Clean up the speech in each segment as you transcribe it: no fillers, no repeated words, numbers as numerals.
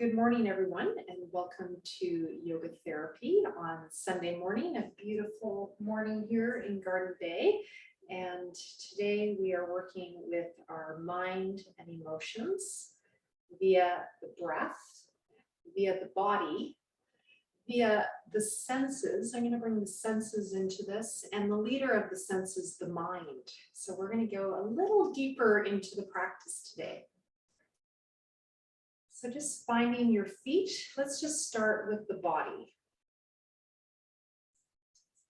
Good morning, everyone, and welcome to yoga therapy on Sunday morning, a beautiful morning here in Garden Bay. And today we are working with our mind and emotions via the breath, via the body, via the senses. I'm going to bring the senses into this, and the leader of the senses, the mind. So we're going to go a little deeper into the practice today. So just finding your feet. Let's just start with the body.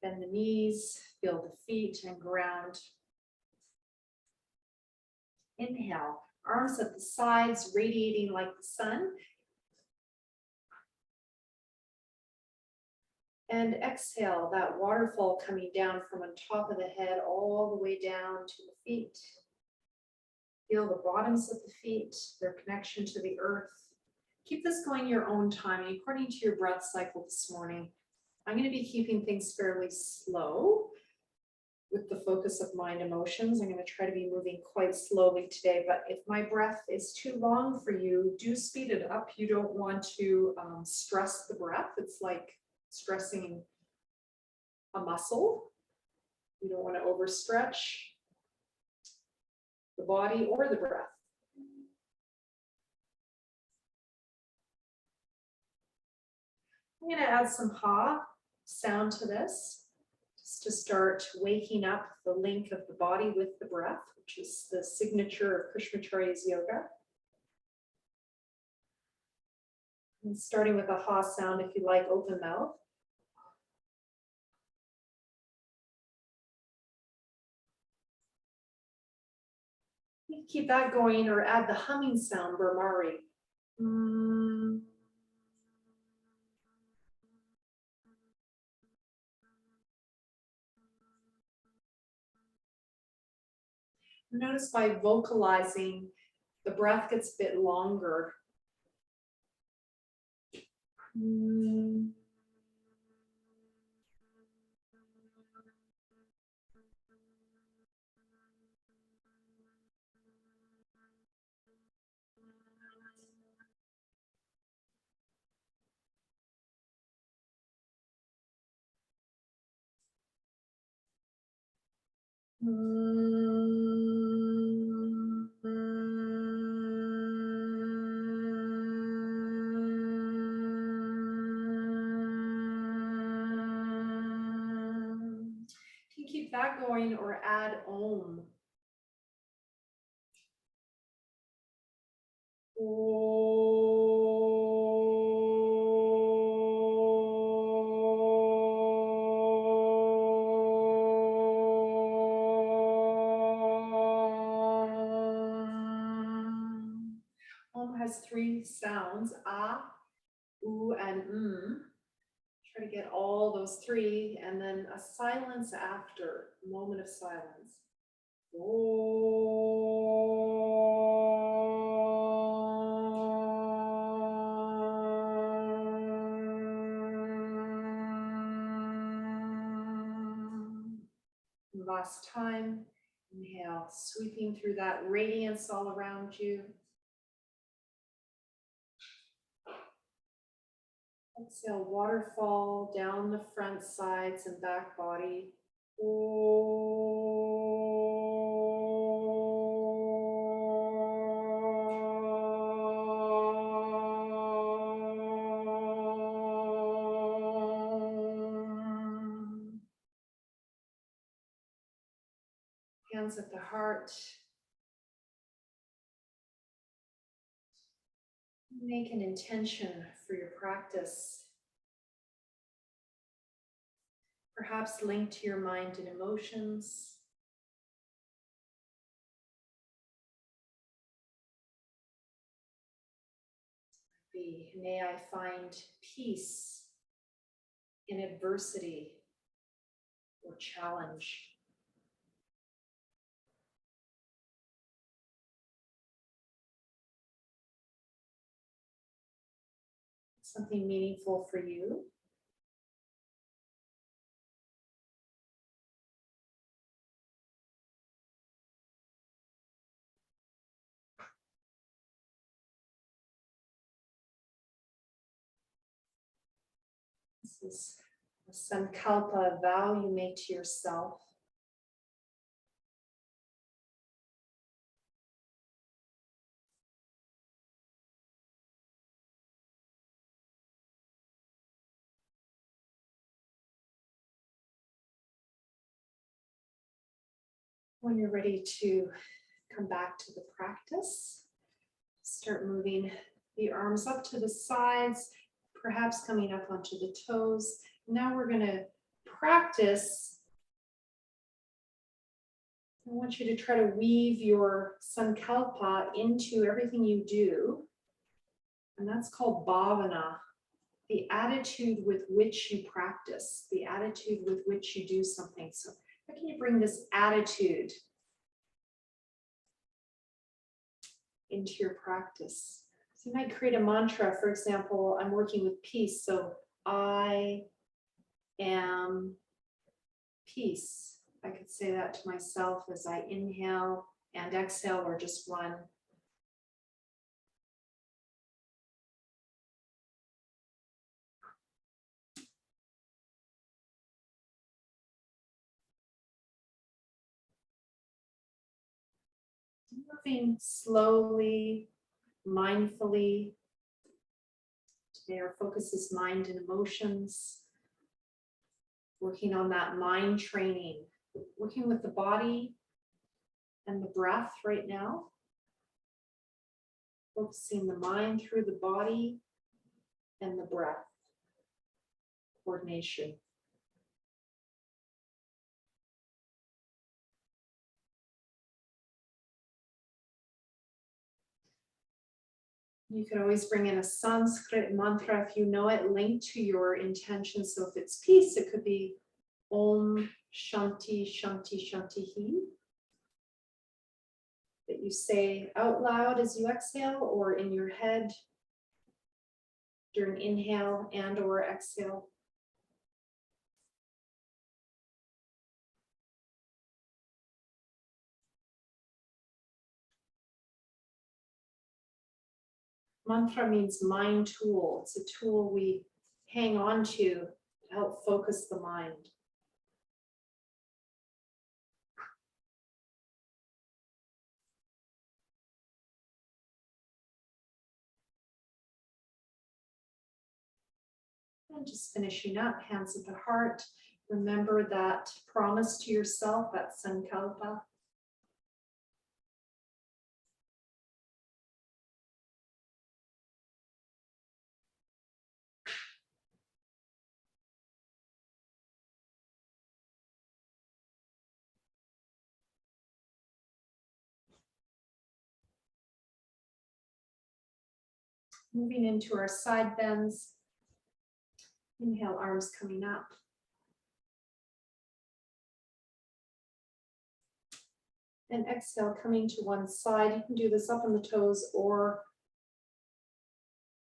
Bend the knees, feel the feet and ground. Inhale, arms at the sides, radiating like the sun. And exhale, that waterfall coming down from on top of the head all the way down to the feet. Feel the bottoms of the feet, their connection to the earth. Keep this going your own time, according to your breath cycle this morning. I'm going to be keeping things fairly slow with the focus of mind emotions. I'm going to try to be moving quite slowly today, but if my breath is too long for you, do speed it up. You don't want to stress the breath. It's like stressing a muscle. You don't want to overstretch the body or the breath. I'm going to add some ha sound to this, just to start waking up the link of the body with the breath, which is the signature of Krishnamacharya's yoga. And starting with a ha sound, if you like, open mouth. You can keep that going or add the humming sound, Brahmari. Notice by vocalizing, the breath gets a bit longer. You can keep that going or add om. Om has three sounds, a, u, and Try to get all those three, and then a silence after, a moment of silence. Last time, inhale, sweeping through that radiance all around you. Exhale, waterfall down the front, sides, and back body. Hands at the heart. Make an intention for your practice. Perhaps linked to your mind and emotions. May I find peace in adversity or challenge. Something meaningful for you. This is a sankalpa, a vow you make to yourself. When you're ready to come back to the practice, start moving the arms up to the sides, perhaps coming up onto the toes. Now we're going to practice. I want you to try to weave your sankalpa into everything you do. And that's called bhavana, the attitude with which you practice, the attitude with which you do something. So how can you bring this attitude into your practice? So you might create a mantra. For example, I'm working with peace. So I am peace. I could say that to myself as I inhale and exhale, or just one. Moving slowly, mindfully. Today our focus is mind and emotions. Working on that mind training, working with the body and the breath right now. Focusing the mind through the body and the breath. Coordination. You can always bring in a Sanskrit mantra if you know it, linked to your intention. So if it's peace, it could be Om Shanti Shanti Shantihi, that you say out loud as you exhale, or in your head during inhale and or exhale. Mantra means mind tool. It's a tool we hang on to help focus the mind. And just finishing up, hands at the heart. Remember that promise to yourself, that sankalpa. Moving into our side bends. Inhale, arms coming up. And exhale, coming to one side. You can do this up on the toes or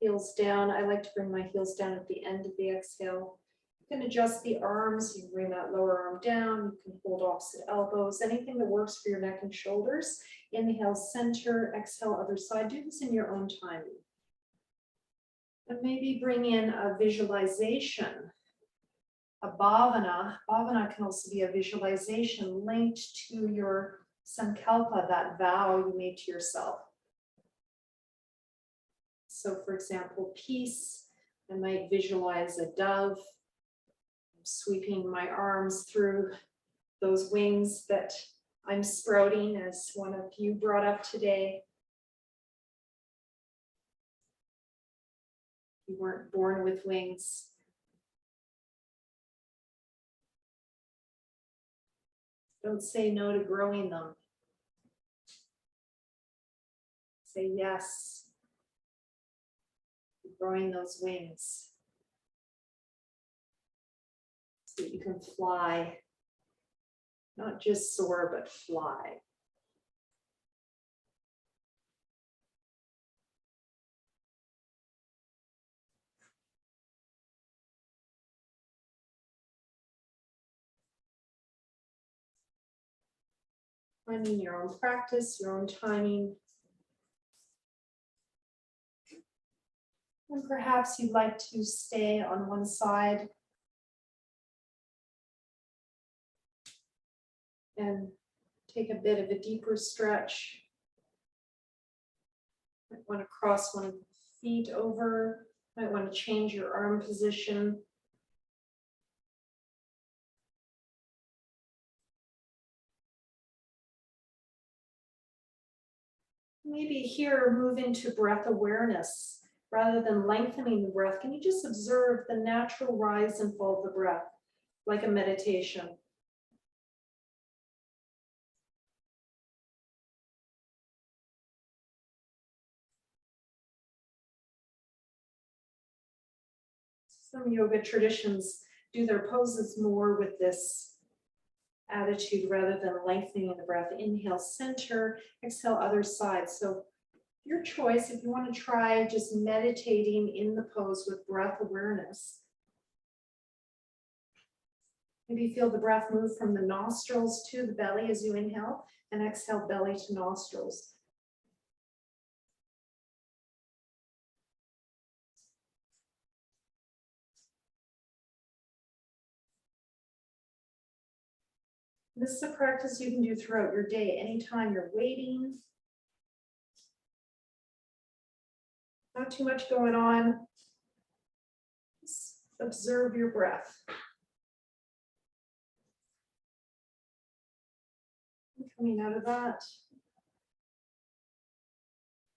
heels down. I like to bring my heels down at the end of the exhale. You can adjust the arms. You can bring that lower arm down. You can hold opposite elbows. Anything that works for your neck and shoulders. Inhale, center. Exhale, other side. Do this in your own timing. And maybe bring in a visualization, a bhavana. Bhavana can also be a visualization linked to your sankalpa, that vow you made to yourself. So for example, peace, I might visualize a dove sweeping my arms through those wings that I'm sprouting, as one of you brought up today. You weren't born with wings. Don't say no to growing them. Say yes to growing those wings so that you can fly, not just soar, but fly. Finding your own practice, your own timing. And perhaps you'd like to stay on one side And take a bit of a deeper stretch. Might want to cross one of the feet over. Might want to change your arm position. Maybe here, move into breath awareness. Rather than lengthening the breath, can you just observe the natural rise and fall of the breath, like a meditation? Some yoga traditions do their poses more with this attitude rather than lengthening the breath. Inhale, center, exhale, other side. So your choice, if you want to try just meditating in the pose with breath awareness. Maybe feel the breath move from the nostrils to the belly as you inhale, and exhale, belly to nostrils. This is a practice you can do throughout your day, anytime you're waiting. Not too much going on. Just observe your breath. Coming out of that.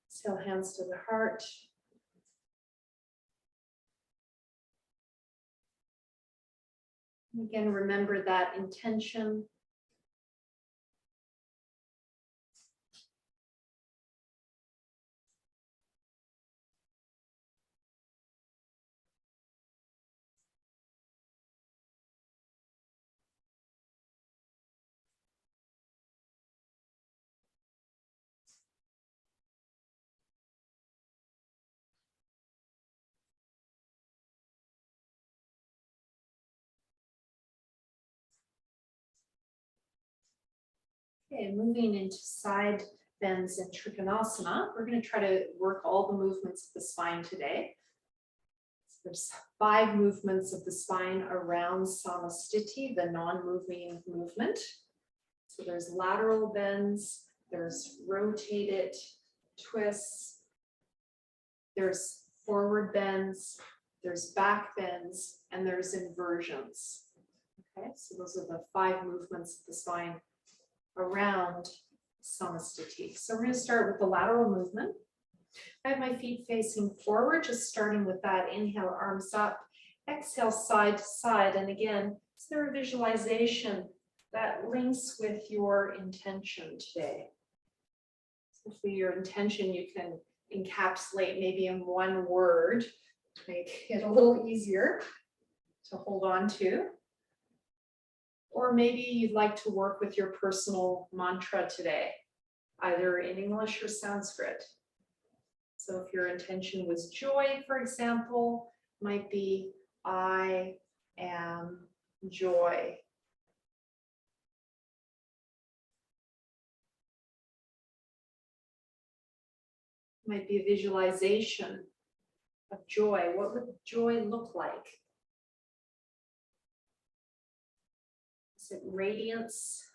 Exhale, hands to the heart. Again, remember that intention. Okay, moving into side bends in Triphalasma. We're going to try to work all the movements of the spine today. So there's 5 movements of the spine around Samastiti, the non-moving movement. So there's lateral bends, there's rotated twists, there's forward bends, there's back bends, and there's inversions. Okay, so those are the 5 movements of the spine around Samastiti. So we're going to start with the lateral movement. I have my feet facing forward, just starting with that. Inhale, arms up. Exhale, side to side. And again, is there a visualization that links with your intention today? Hopefully your intention you can encapsulate maybe in one word, make it a little easier to hold on to. Or maybe you'd like to work with your personal mantra today, either in English or Sanskrit. So if your intention was joy, for example, might be I am joy. Might be a visualization of joy. What would joy look like? Is it radiance?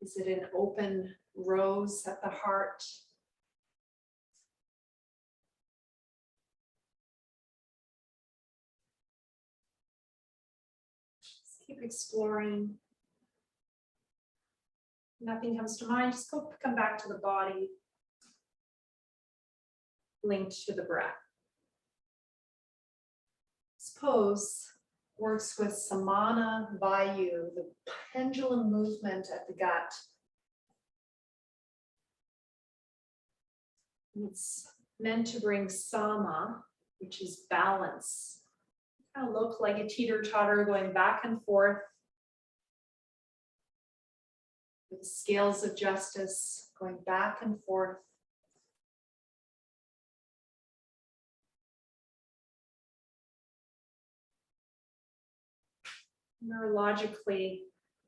Is it an open rose at the heart? Just keep exploring. Nothing comes to mind, just come back to the body, linked to the breath. This pose works with Samana Vayu, the pendulum movement at the gut. It's meant to bring Sama, which is balance. Kind of look like a teeter-totter going back and forth. With the scales of justice going back and forth. Neurologically,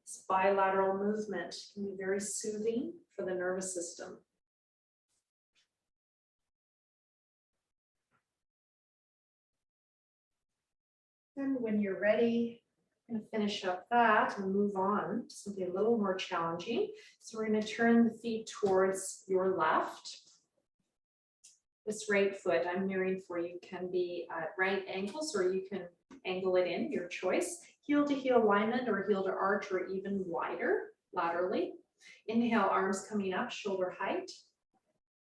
this bilateral movement can be very soothing for the nervous system. And when you're ready, I'm going to finish up that and move on to something a little more challenging. So we're going to turn the feet towards your left. This right foot I'm mirroring for you can be at right angles, or you can angle it in, your choice. Heel to heel alignment, or heel to arch, or even wider laterally. Inhale, arms coming up, shoulder height.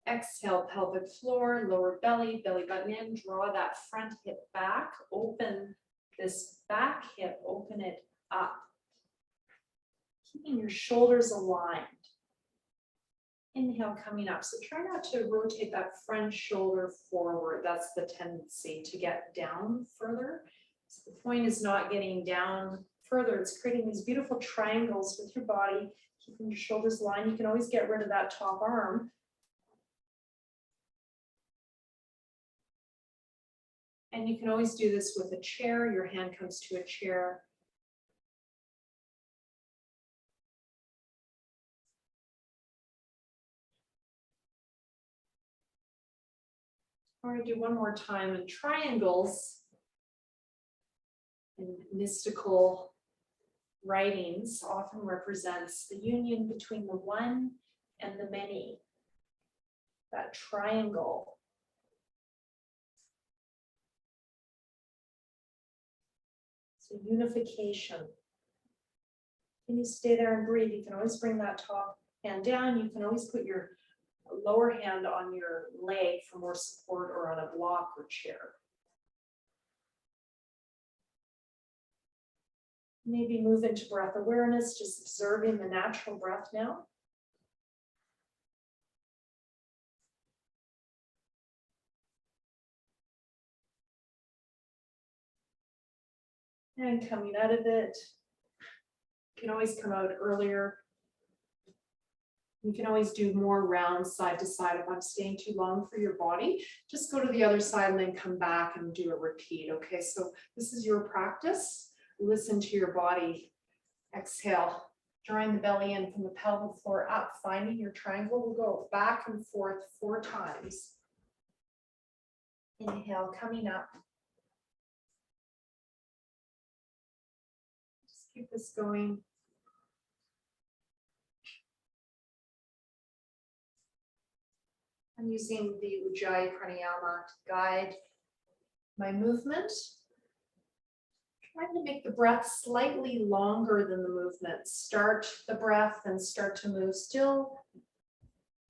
Exhale, pelvic floor, lower belly, belly button in. Draw that front hip back. Open this back hip, open it up. Keeping your shoulders aligned. Inhale, coming up. So try not to rotate that front shoulder forward. That's the tendency to get down further. So the point is not getting down further. It's creating these beautiful triangles with your body, keeping your shoulders aligned. You can always get rid of that top arm. And you can always do this with a chair. Your hand comes to a chair. We're going to do one more time. And triangles in mystical writings often represents the union between the one and the many. That triangle. So unification. Can you stay there and breathe? You can always bring that top hand down. You can always put your lower hand on your leg for more support, or on a block or chair. Maybe move into breath awareness, just observing the natural breath now. And coming out of it, you can always come out earlier. You can always do more rounds side to side. If I'm staying too long for your body, just go to the other side and then come back and do a repeat. Okay, so this is your practice. Listen to your body. Exhale, drawing the belly in from the pelvic floor up, finding your triangle. We'll go back and forth 4 times. Inhale, coming up. Just keep this going. I'm using the Ujjayi Pranayama to guide my movement. Trying to make the breath slightly longer than the movement. Start the breath and start to move. Still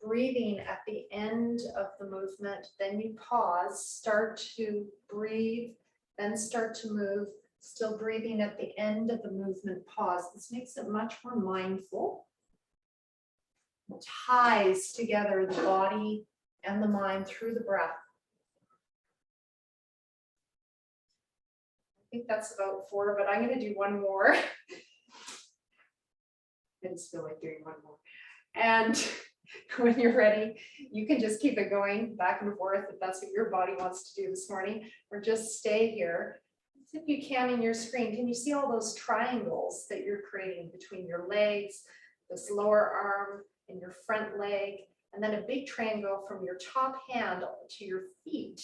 breathing at the end of the movement. Then you pause, start to breathe, then start to move. Still breathing at the end of the movement. Pause. This makes it much more mindful. It ties together the body and the mind through the breath. I think that's about 4, but I'm going to do one more. I just feel like doing one more. And when you're ready, you can just keep it going back and forth if that's what your body wants to do this morning, or just stay here. If you can in your screen, can you see all those triangles that you're creating between your legs, this lower arm and your front leg, and then a big triangle from your top hand to your feet?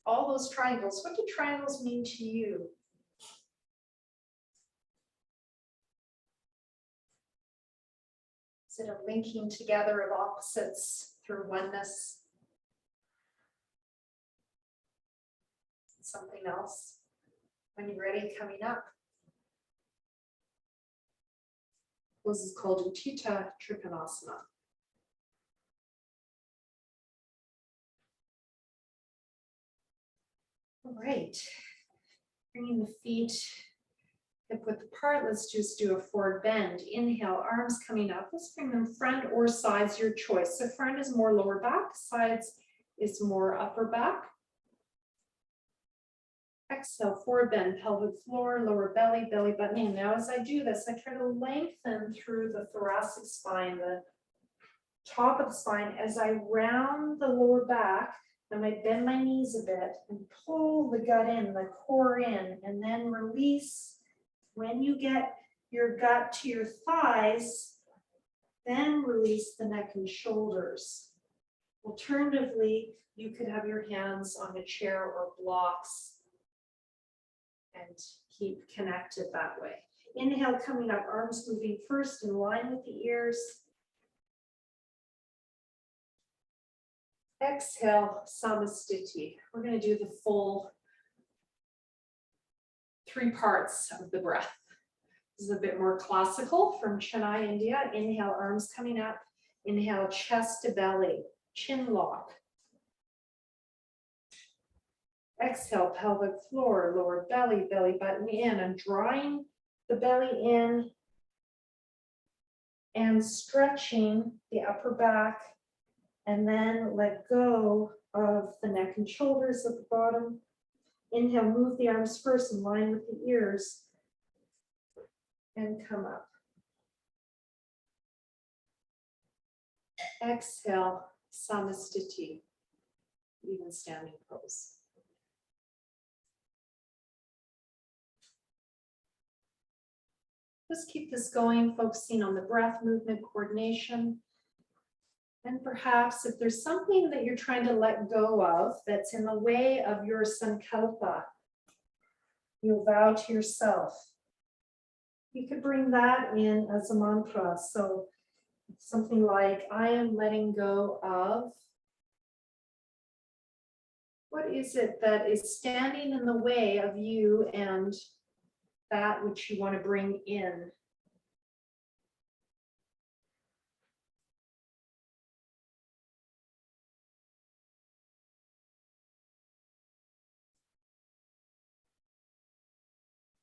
All those triangles, what do triangles mean to you? Is it a linking together of opposites through oneness? Something else? When you're ready, coming up. This is called Utthita Triphalasma. All right, bringing the feet hip width apart. Let's just do a forward bend. Inhale, arms coming up. Let's bring them front or sides, your choice. So front is more lower back, sides is more upper back. Exhale, forward bend, pelvic floor, lower belly, belly button in. Now as I do this, I try to lengthen through the thoracic spine, the top of the spine, as I round the lower back. I might bend my knees a bit and pull the gut in, the core in, and then release. When you get your gut to your thighs, then release the neck and shoulders. Alternatively, you could have your hands on a chair or blocks and keep connected that way. Inhale, coming up, arms moving first in line with the ears. Exhale, Samastiti. We're going to do the full 3 parts of the breath. This is a bit more classical from Chennai, India. Inhale, arms coming up. Inhale, chest to belly, chin lock. Exhale, pelvic floor, lower belly, belly button in. I'm drawing the belly in and stretching the upper back, and then let go of the neck and shoulders at the bottom. Inhale, move the arms first in line with the ears and come up. Exhale, Samastiti, even standing pose. Just keep this going, focusing on the breath, movement, coordination. And perhaps if there's something that you're trying to let go of that's in the way of your sankalpa, your vow to yourself, you could bring that in as a mantra. So something like, I am letting go of. What is it that is standing in the way of you and that which you want to bring in?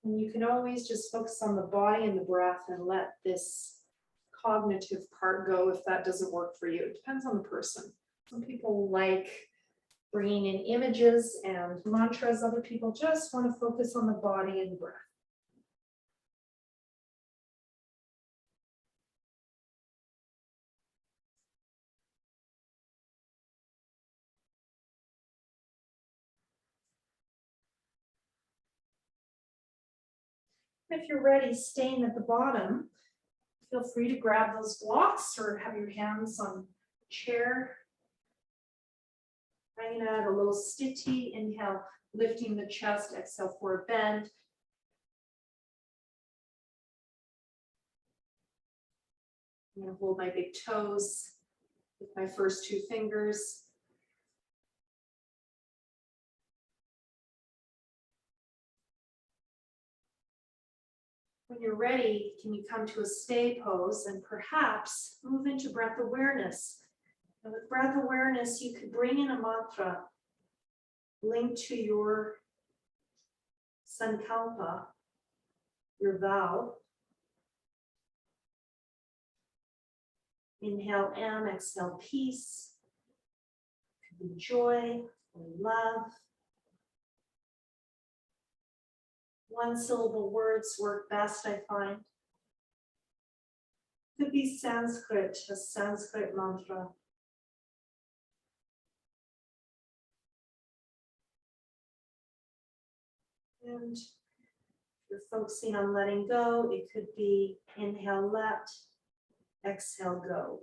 And you can always just focus on the body and the breath and let this cognitive part go if that doesn't work for you. It depends on the person. Some people like bringing in images and mantras. Other people just want to focus on the body and breath. If you're ready, staying at the bottom, feel free to grab those blocks or have your hands on the chair. I'm going to add a little stiti. Inhale, lifting the chest. Exhale, forward bend. I'm going to hold my big toes with my first 2 fingers. When you're ready, can you come to a stay pose and perhaps move into breath awareness? And with breath awareness, you could bring in a mantra linked to your sankalpa, your vow. Inhale M, exhale peace, could be joy or love. 1-syllable words work best, I find. Could be Sanskrit, a Sanskrit mantra. And if you're focusing on letting go, it could be inhale, let, exhale, go.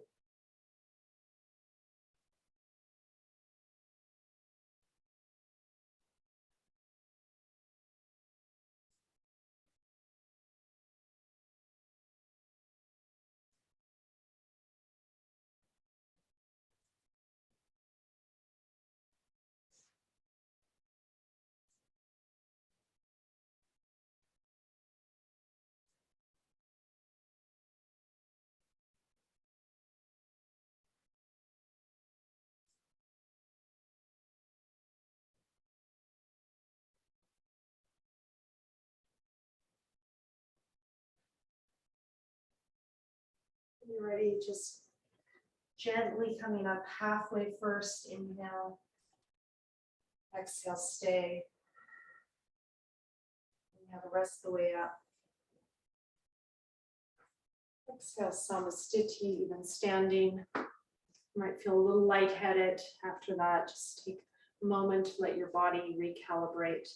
You're ready, just gently coming up halfway first, inhale, exhale, stay. Inhale the rest of the way up. Exhale, Samastiti, even standing. You might feel a little lightheaded after that. Just take a moment to let your body recalibrate.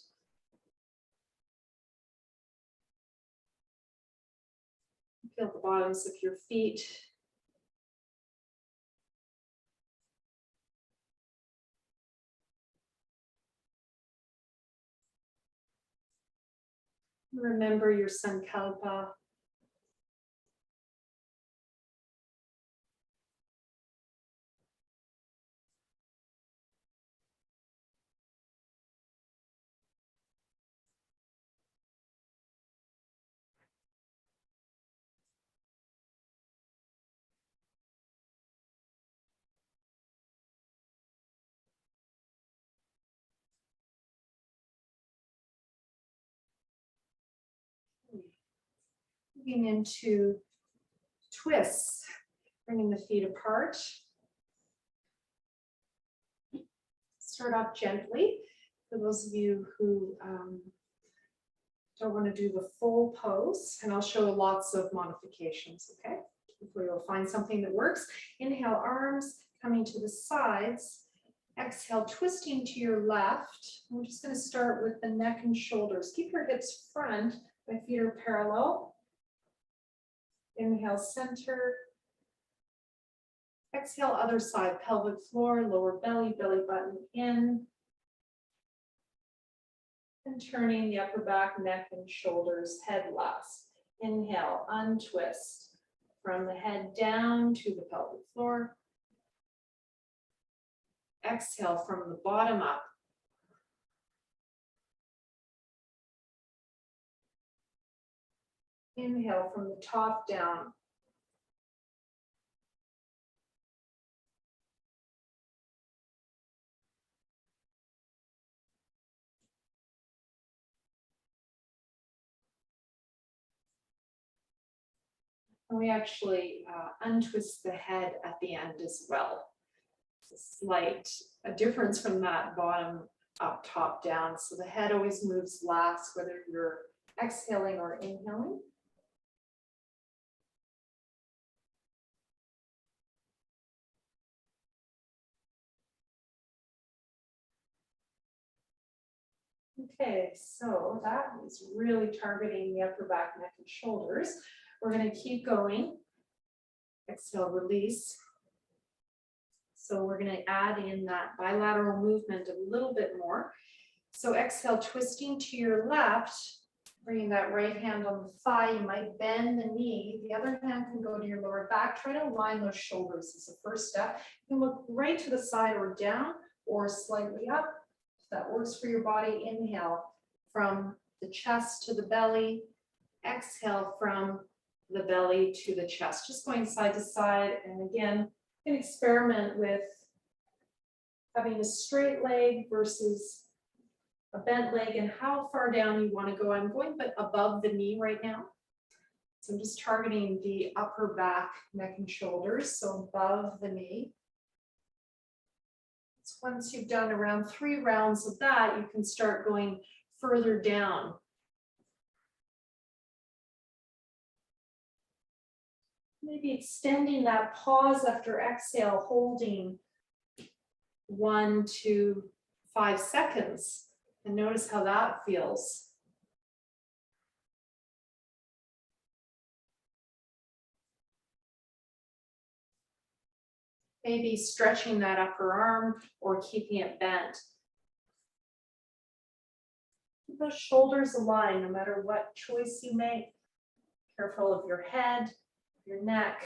Feel the bottoms of your feet. Remember your sankalpa. Moving into twists, bringing the feet apart. Start off gently. For those of you who don't want to do the full pose, and I'll show lots of modifications, okay? Hopefully you'll find something that works. Inhale, arms coming to the sides. Exhale, twisting to your left. We're just going to start with the neck and shoulders. Keep your hips front, my feet are parallel. Inhale, center. Exhale, other side, pelvic floor, lower belly, belly button in. And turning the upper back, neck, and shoulders, head last. Inhale, untwist from the head down to the pelvic floor. Exhale from the bottom up. Inhale from the top down. And we actually untwist the head at the end as well. It's a slight difference from that bottom up, top down. So the head always moves last, whether you're exhaling or inhaling. Okay, so that is really targeting the upper back, neck, and shoulders. We're going to keep going. Exhale, release. So we're going to add in that bilateral movement a little bit more. So exhale, twisting to your left, bringing that right hand on the thigh. You might bend the knee. The other hand can go to your lower back. Try to align those shoulders as the first step. You can look right to the side or down or slightly up. If that works for your body, inhale from the chest to the belly. Exhale from the belly to the chest, just going side to side. And again, you can experiment with having a straight leg versus a bent leg and how far down you want to go. I'm going but above the knee right now. So I'm just targeting the upper back, neck, and shoulders, so above the knee. So once you've done around 3 rounds of that, you can start going further down. Maybe extending that pause after exhale, holding 1 to 5 seconds, and notice how that feels. Maybe stretching that upper arm or keeping it bent. Keep those shoulders aligned no matter what choice you make. Careful of your head, your neck.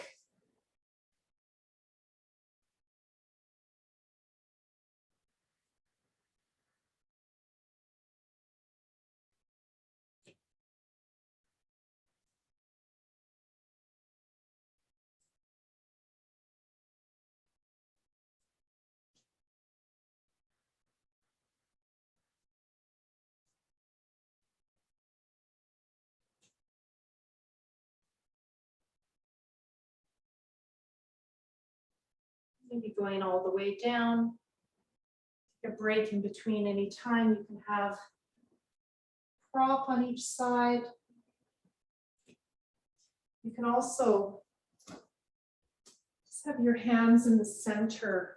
Maybe going all the way down. Take a break in between any time. You can have prop on each side. You can also just have your hands in the center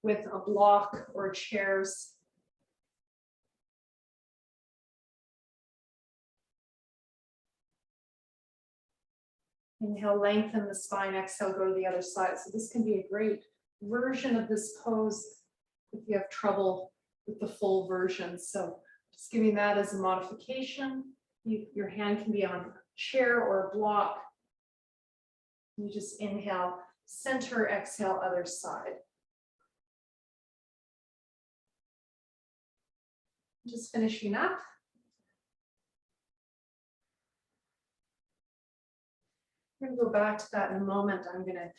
with a block or chairs. Inhale, lengthen the spine. Exhale, go to the other side. So this can be a great version of this pose if you have trouble with the full version. So just giving that as a modification. Your hand can be on a chair or a block. You just inhale, center, exhale, other side. Just finishing up. We're going to go back to that in a moment. I'm going to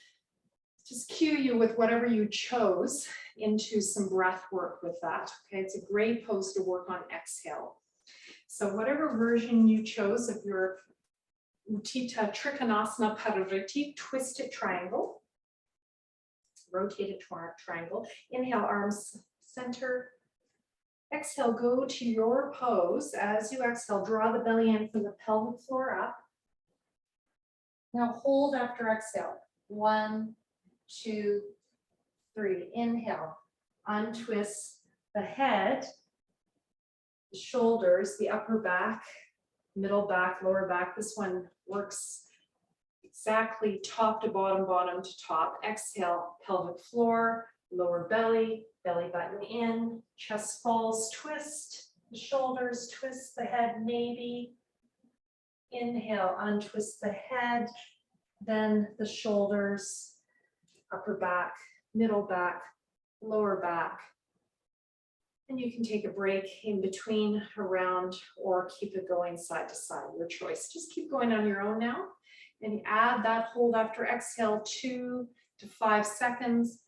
just cue you with whatever you chose into some breath work with that. Okay, it's a great pose to work on exhale. So whatever version you chose of your Uttita Trikonasana Padariti, twisted triangle, rotated triangle. Inhale, arms center. Exhale, go to your pose. As you exhale, draw the belly in from the pelvic floor up. Now hold after exhale. 1, 2, 3. Inhale, untwist the head, the shoulders, the upper back, middle back, lower back. This one works exactly top to bottom, bottom to top. Exhale, pelvic floor, lower belly, belly button in, chest falls, twist the shoulders, twist the head, maybe. Inhale, untwist the head, then the shoulders, upper back, middle back, lower back. And you can take a break in between, around, or keep it going side to side, your choice. Just keep going on your own now. And add that hold after exhale, 2 to 5 seconds.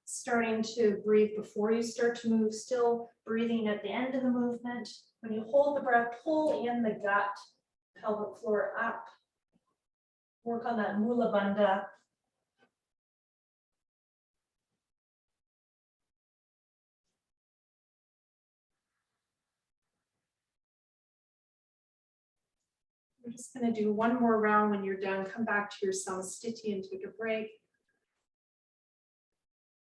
Starting to breathe before you start to move, still breathing at the end of the movement. When you hold the breath, pull in the gut, pelvic floor up. Work on that Mula Bandha. We're just going to do one more round. When you're done, come back to your Samastiti and take a break.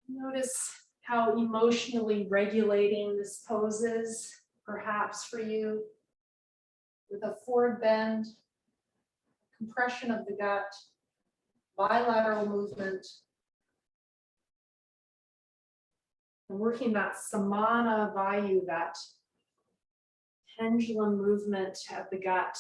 Notice how emotionally regulating this pose is, perhaps for you, with a forward bend, compression of the gut, bilateral movement, and working that samana vayu, that pendulum movement of the gut.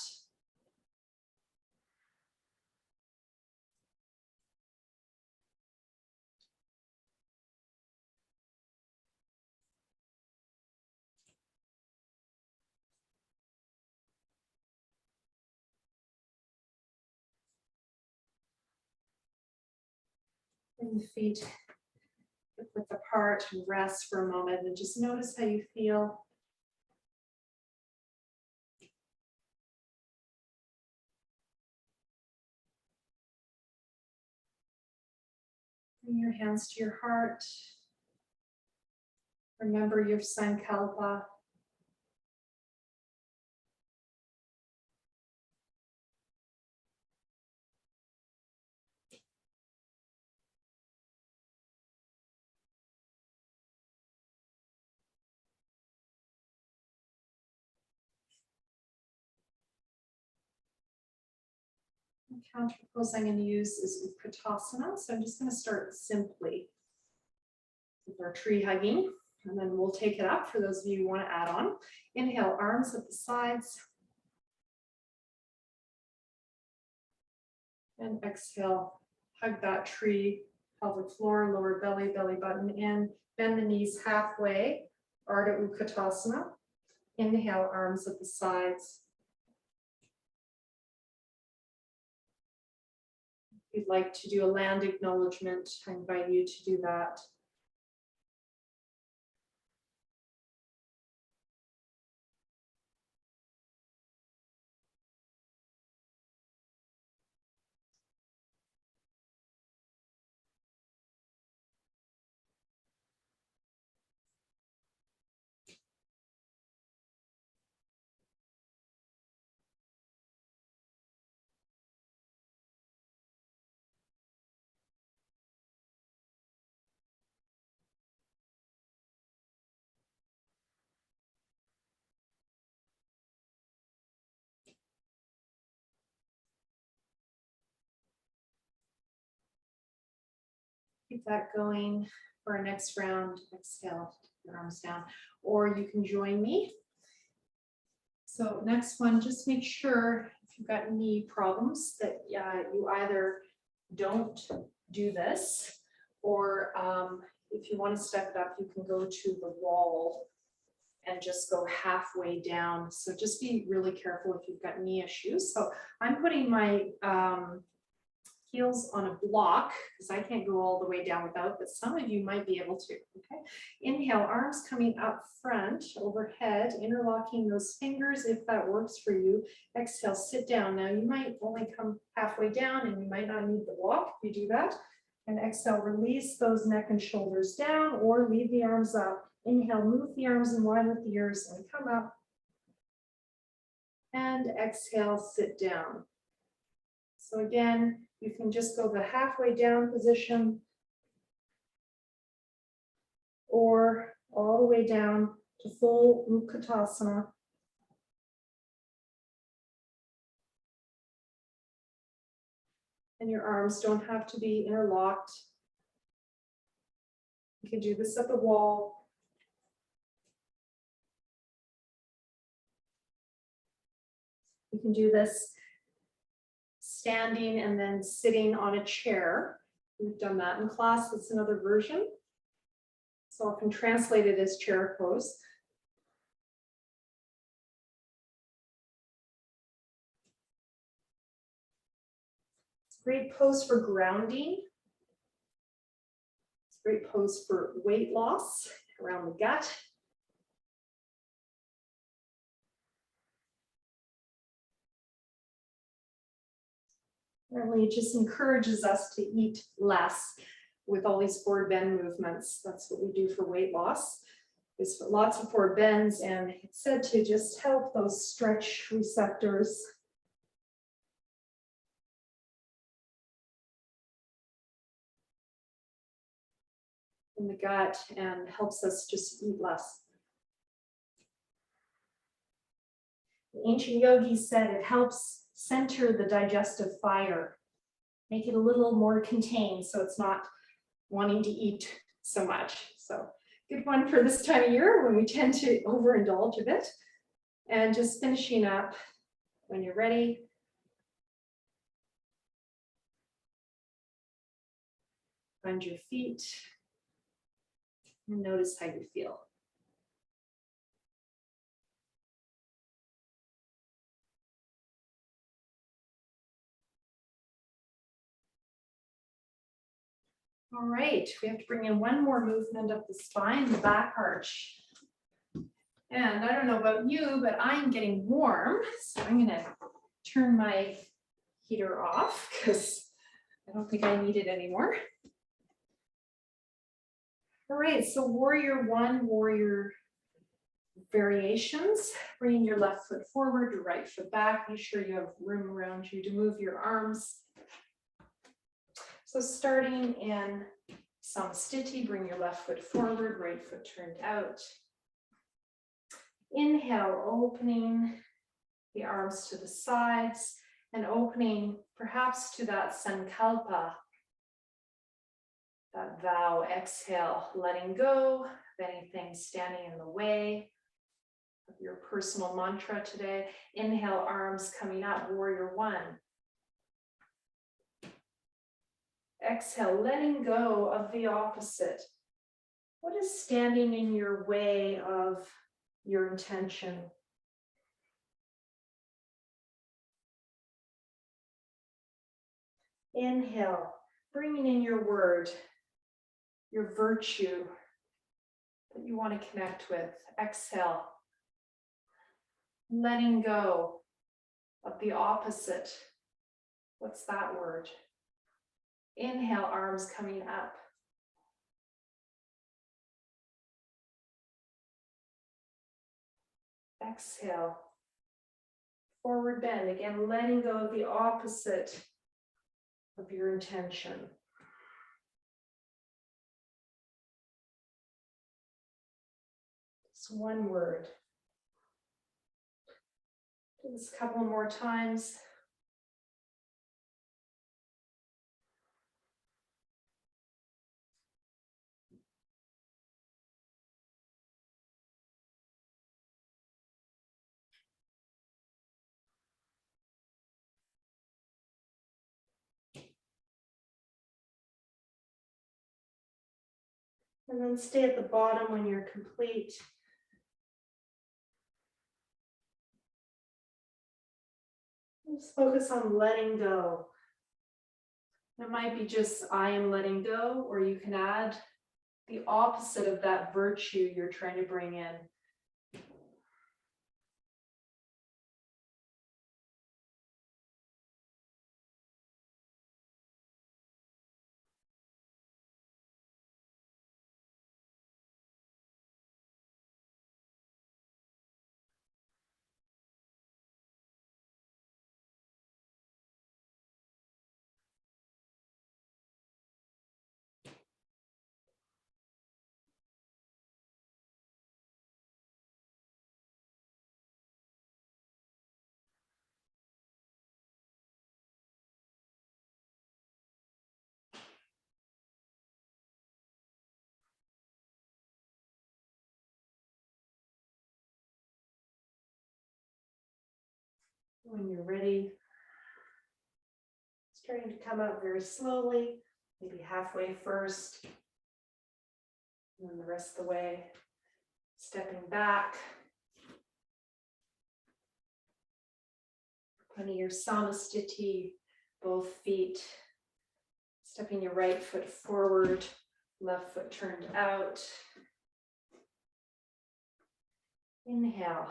Bring the feet width apart and rest for a moment and just notice how you feel. Bring your hands to your heart. Remember your sankalpa. The counter pose I'm going to use is Pratyāhāra. So I'm just going to start simply with our tree hugging, and then we'll take it up for those of you who want to add on. Inhale, arms at the sides. And exhale, hug that tree, pelvic floor, lower belly, belly button in. Bend the knees halfway, Ardha Utkatasana. Inhale, arms at the sides. If you'd like to do a land acknowledgement, I invite you to do that. Keep that going for our next round. Exhale, your arms down, or you can join me. So next one, just make sure if you've got knee problems that you either don't do this, or if you want to step it up, you can go to the wall and just go halfway down. So just be really careful if you've got knee issues. So I'm putting my heels on a block because I can't go all the way down without, but some of you might be able to. Okay. Inhale, arms coming up front, overhead, interlocking those fingers if that works for you. Exhale, sit down. Now you might only come halfway down and you might not need the block if you do that. And exhale, release those neck and shoulders down or leave the arms up. Inhale, move the arms in line with the ears and come up. And exhale, sit down. So again, you can just go the halfway down position or all the way down to full Utkatasana. And your arms don't have to be interlocked. You can do this at the wall. You can do this standing and then sitting on a chair. We've done that in class. That's another version. So I can translate it as chair pose. It's a great pose for grounding. It's a great pose for weight loss around the gut. Really, it just encourages us to eat less with all these forward bend movements. That's what we do for weight loss. There's lots of forward bends, and it's said to just help those stretch receptors. In the gut, and helps us just eat less. The ancient yogis said it helps center the digestive fire, make it a little more contained so it's not wanting to eat so much. So good one for this time of year when we tend to overindulge a bit. And just finishing up when you're ready. Find your feet and notice how you feel. All right, we have to bring in one more movement of the spine, the back arch. And I don't know about you, but I'm getting warm. So I'm gonna turn my heater off because I don't think I need it anymore. All right, so warrior one, warrior variations. Bringing your left foot forward, your right foot back. Make sure you have room around you to move your arms. So starting in Samastiti, bring your left foot forward, right foot turned out. Inhale, opening the arms to the sides and opening perhaps to that sankalpa, that vow. Exhale, letting go of anything standing in the way of your personal mantra today. Inhale, arms coming up, warrior one. Exhale, letting go of the opposite. What is standing in your way of your intention? Inhale, bringing in your word, your virtue that you want to connect with. Exhale, letting go of the opposite. What's that word? Inhale, arms coming up. Exhale, forward bend. Again, letting go of the opposite of your intention. Just one word. Do this a couple more times. And then stay at the bottom when you're complete. Just focus on letting go. It might be just I am letting go, or you can add the opposite of that virtue you're trying to bring in. When you're ready, starting to come up very slowly, maybe halfway first, and then the rest of the way, stepping back. Putting your samastiti, both feet, stepping your right foot forward, left foot turned out. Inhale,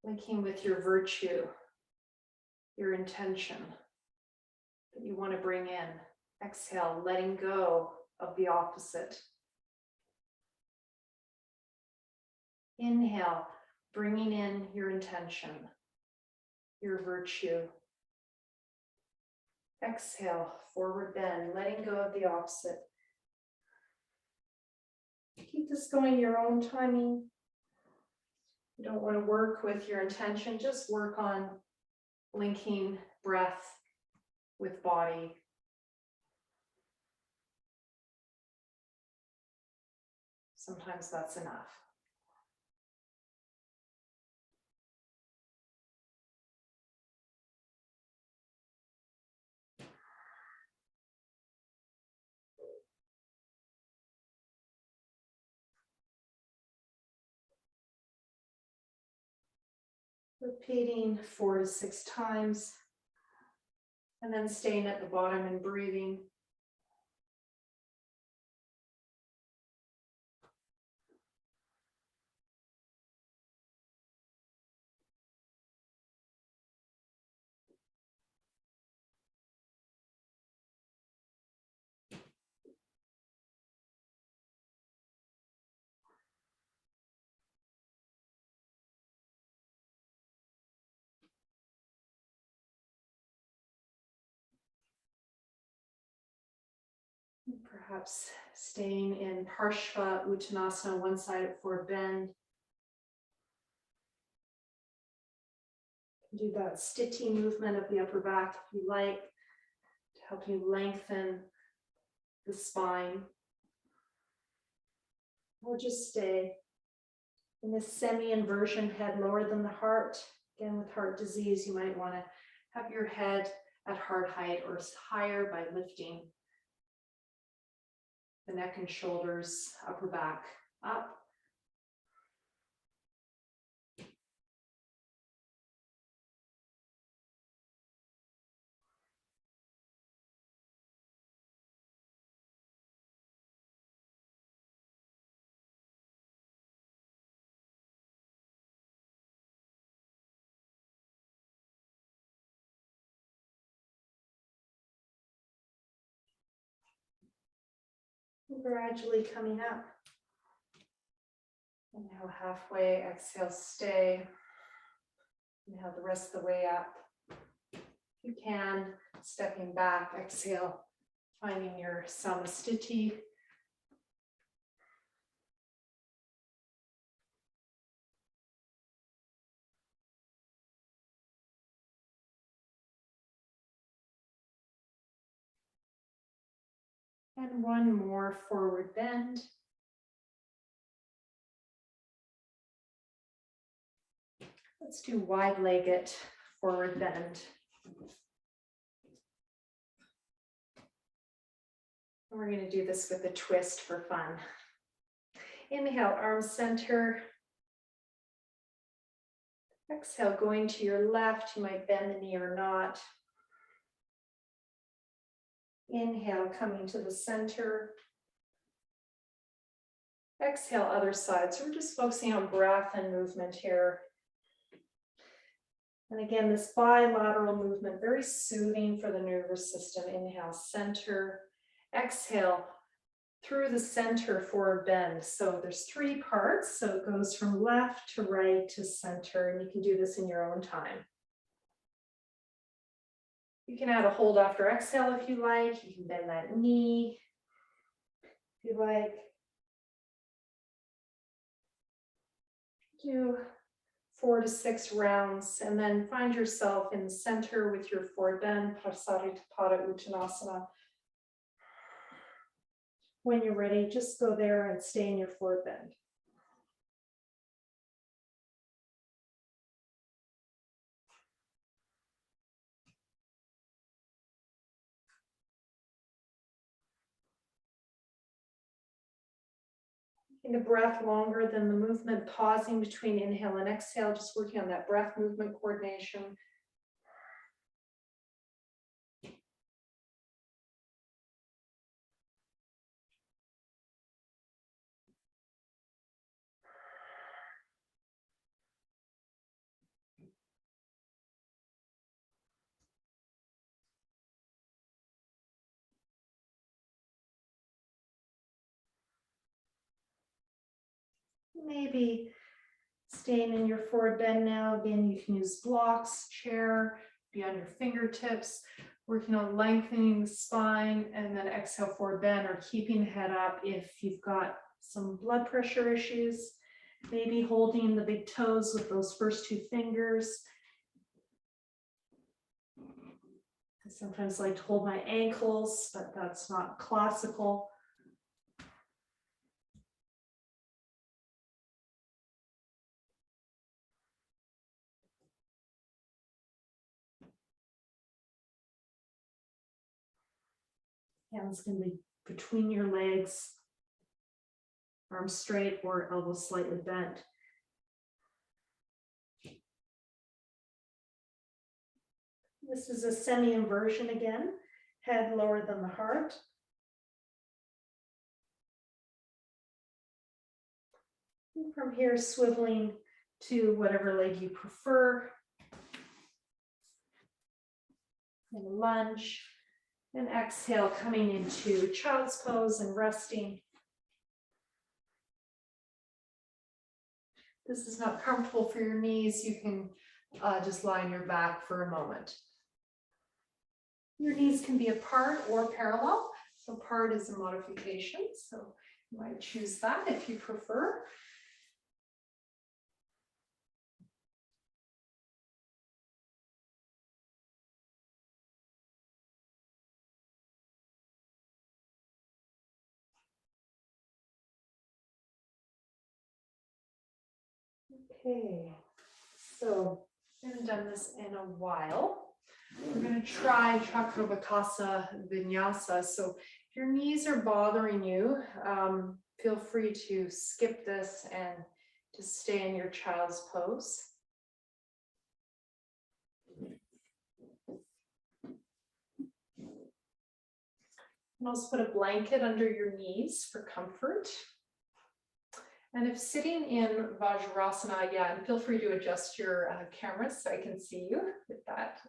linking with your virtue, your intention that you want to bring in. Exhale, letting go of the opposite. Inhale, bringing in your intention, your virtue. Exhale, forward bend, letting go of the opposite. Keep this going your own timing. You don't want to work with your intention, just work on linking breath with body. Sometimes that's enough. Repeating 4 to 6 times, and then staying at the bottom and breathing. Perhaps staying in Parshva Uttanasana, one side for a bend. Do that stiti movement of the upper back if you like, to help you lengthen the spine. Or just stay in this semi-inversion, head lower than the heart. Again, with heart disease, you might want to have your head at heart height or higher by lifting the neck and shoulders, upper back up. Gradually coming up. Inhale halfway, exhale, stay. Inhale the rest of the way up. If you can, stepping back, exhale, finding your samastiti. And one more forward bend. Let's do wide-legged forward bend. We're going to do this with a twist for fun. Inhale, arms center. Exhale, going to your left. You might bend the knee or not. Inhale, coming to the center. Exhale, other side. So we're just focusing on breath and movement here. And again, this bilateral movement, very soothing for the nervous system. Inhale, center. Exhale, through the center, forward bend. So there's 3 parts. So it goes from left to right to center. And you can do this in your own time. You can add a hold after exhale if you like. You can bend that knee if you like. Do 4 to 6 rounds, and then find yourself in the center with your forward bend, Pratyāhāra Uttanasana. When you're ready, just go there and stay in your forward bend. Taking the breath longer than the movement, pausing between inhale and exhale, just working on that breath movement coordination. Maybe staying in your forward bend now. Again, you can use blocks, chair, be on your fingertips, working on lengthening the spine, and then exhale, forward bend, or keeping the head up if you've got some blood pressure issues. Maybe holding the big toes with those first 2 fingers. I sometimes like to hold my ankles, but that's not classical. Hands can be between your legs, arms straight or elbows slightly bent. This is a semi-inversion again, head lower than the heart. And from here, swiveling to whatever leg you prefer. And lunge. And exhale, coming into child's pose and resting. If this is not comfortable for your knees, you can just lie on your back for a moment. Your knees can be apart or parallel. So apart is a modification, so you might choose that if you prefer. Okay, so I haven't done this in a while. We're going to try Triphalasma Vinyasa. So if your knees are bothering you, feel free to skip this and just stay in your child's pose. And also put a blanket under your knees for comfort. And if sitting in Vajrasana, and feel free to adjust your camera so I can see you if that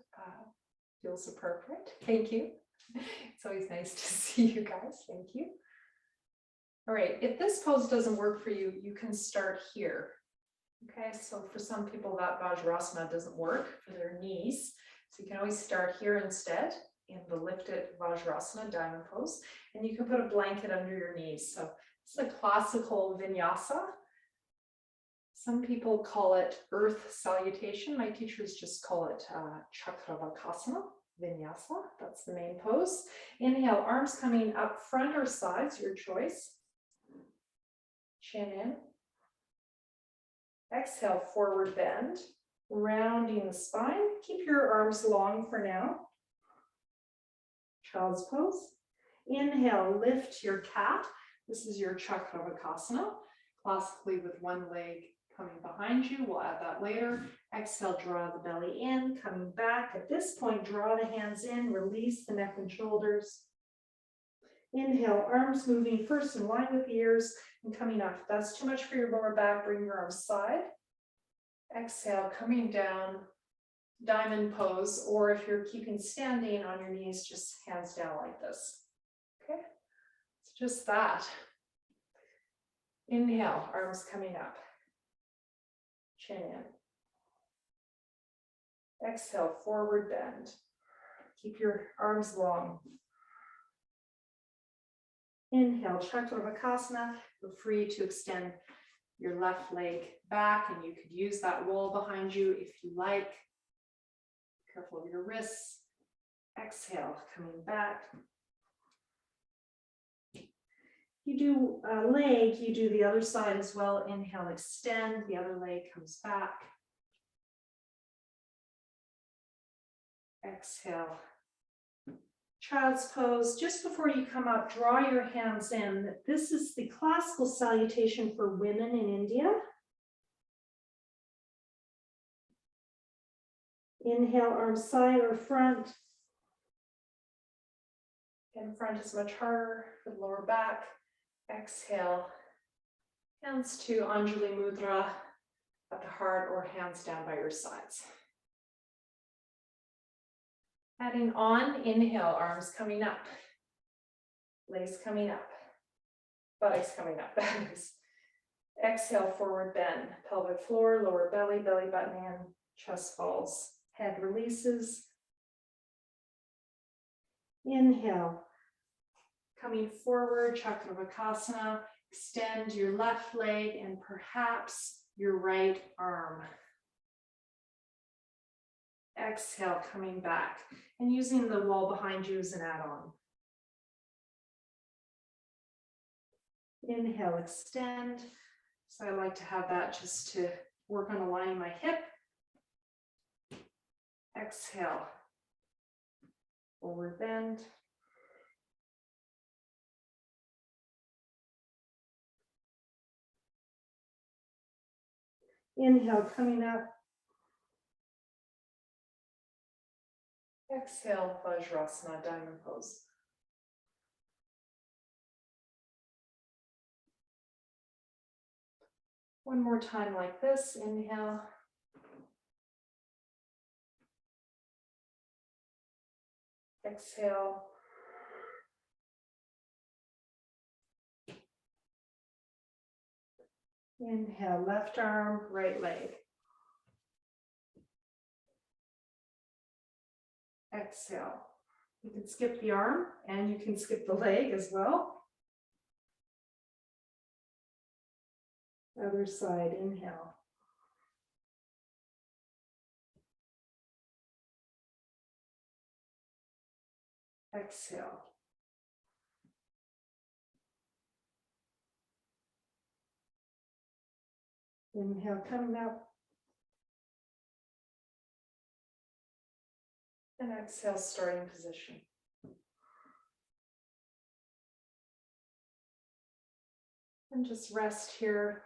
feels appropriate. Thank you. It's always nice to see you guys. Thank you. All right, if this pose doesn't work for you, you can start here. Okay, so for some people that Vajrasana doesn't work for their knees. So you can always start here instead in the lifted Vajrasana diamond pose. And you can put a blanket under your knees. So it's a classical vinyasa. Some people call it earth salutation. My teachers just call it Chakravakasana vinyasa. That's the main pose. Inhale, arms coming up front or sides, your choice. Chin in. Exhale, forward bend, rounding the spine. Keep your arms long for now. Child's pose. Inhale, lift your cat. This is your Triphalasma, classically with one leg coming behind you. We'll add that later. Exhale, draw the belly in, coming back. At this point, draw the hands in, release the neck and shoulders. Inhale, arms moving first in line with the ears and coming up. If that's too much for your lower back, bring your arms side. Exhale, coming down, diamond pose, or if you're keeping standing on your knees, just hands down like this. Okay, it's just that. Inhale, arms coming up, chin in. Exhale, forward bend. Keep your arms long. Inhale, Triphalasma. Feel free to extend your left leg back, and you could use that wall behind you if you like. Careful of your wrists. Exhale, coming back. You do a leg, you do the other side as well. Inhale, extend, the other leg comes back. Exhale, child's pose. Just before you come up, draw your hands in. This is the classical salutation for women in India. Inhale, arms side or front. In front is much harder for the lower back. Exhale, hands to Anjali Mudra at the heart or hands down by your sides. Adding on, inhale, arms coming up, legs coming up, buttocks coming up, that is. Exhale, forward bend, pelvic floor, lower belly, belly button in, chest falls, head releases. Inhale, coming forward, Triphalasma, extend your left leg and perhaps your right arm. Exhale, coming back and using the wall behind you as an add-on. Inhale, extend. So I like to have that just to work on aligning my hip. Exhale, forward bend. Inhale, coming up. Exhale, Vajrasana, diamond pose. One more time like this, inhale. Exhale. Inhale, left arm, right leg. Exhale. You can skip the arm and you can skip the leg as well. Other side, inhale. Exhale. Inhale, coming up. And exhale, starting position. And just rest here.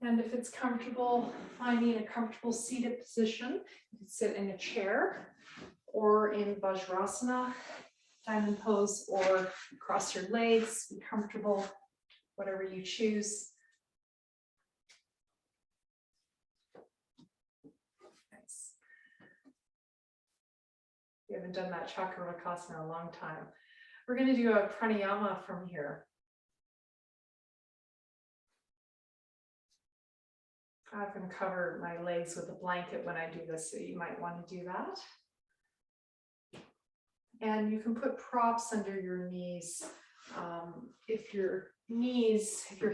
And if it's comfortable, finding a comfortable seated position, you can sit in a chair or in Vajrasana, diamond pose, or cross your legs, be comfortable, whatever you choose. Nice. We haven't done that Chakramakasana in a long time. We're going to do a Pranayama from here. I often cover my legs with a blanket when I do this, so you might want to do that. And you can put props under your knees. If your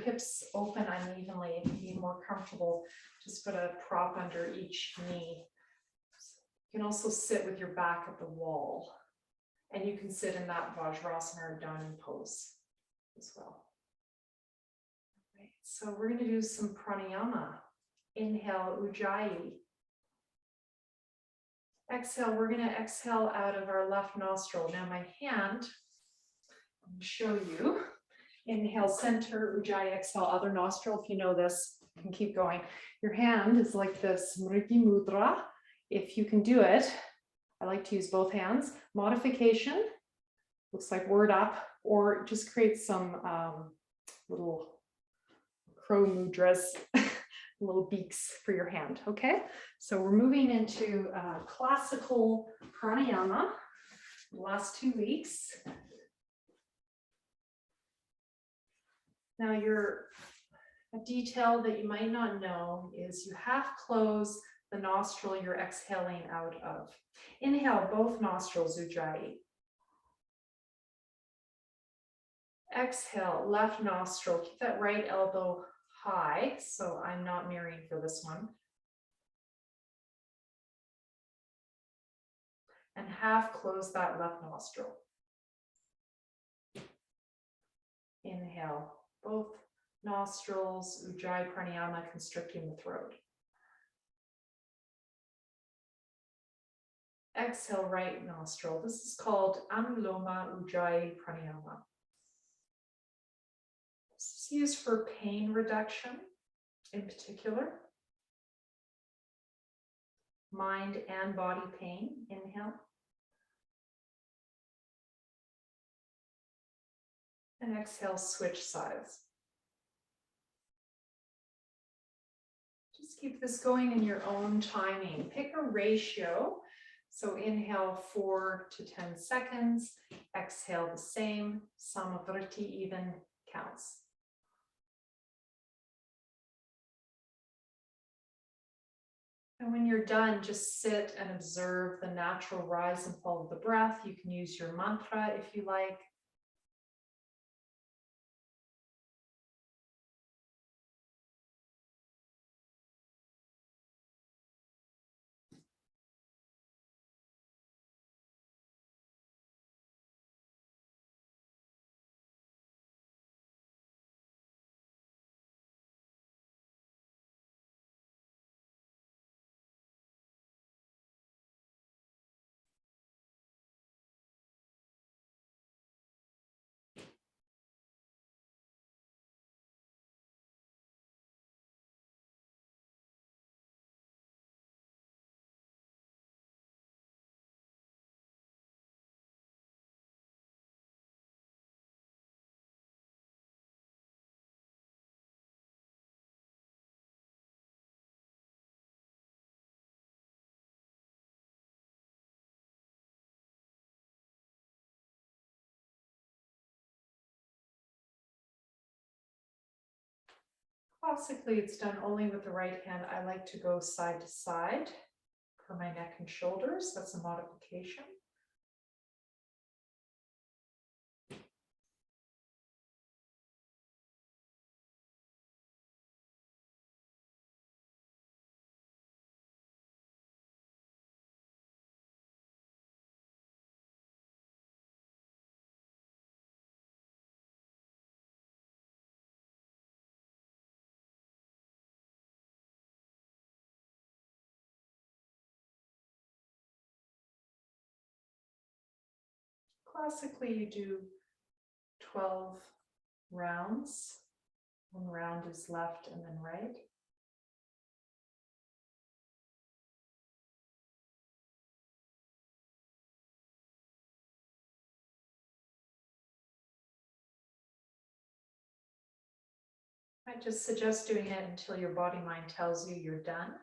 hips open unevenly, it can be more comfortable, just put a prop under each knee. You can also sit with your back at the wall, and you can sit in that Vajrasana or diamond pose as well. Right, so we're going to do some pranayama. Inhale, Ujjayi. Exhale, we're going to exhale out of our left nostril. Now my hand, I'm going to show you. Inhale, center, ujjayi, exhale, other nostril. If you know this, you can keep going. Your hand is like this, Maggie Mudra. If you can do it, I like to use both hands. Modification, looks like word up, or just create some little crow mudras, little beaks for your hand, okay? So we're moving into classical pranayama, the last 2 weeks. Now a detail that you might not know is you half close the nostril you're exhaling out of. Inhale, both nostrils, ujjayi. Exhale, left nostril, keep that right elbow high, so I'm not mirroring for this one. And half close that left nostril. Inhale, both nostrils, ujjayi pranayama, constricting the throat. Exhale, right nostril. This is called Anuloma Ujjayi Pranayama. This is used for pain reduction in particular. Mind and body pain. Inhale. And exhale, switch sides. Just keep this going in your own timing. Pick a ratio. So inhale 4 to 10 seconds. Exhale the same. Samavriti even counts. And when you're done, just sit and observe the natural rise and fall of the breath. You can use your mantra if you like. Classically, it's done only with the right hand. I like to go side to side for my neck and shoulders. That's a modification. Classically, you do 12 rounds. 1 round is left and then right. I just suggest doing it until your body mind tells you you're done.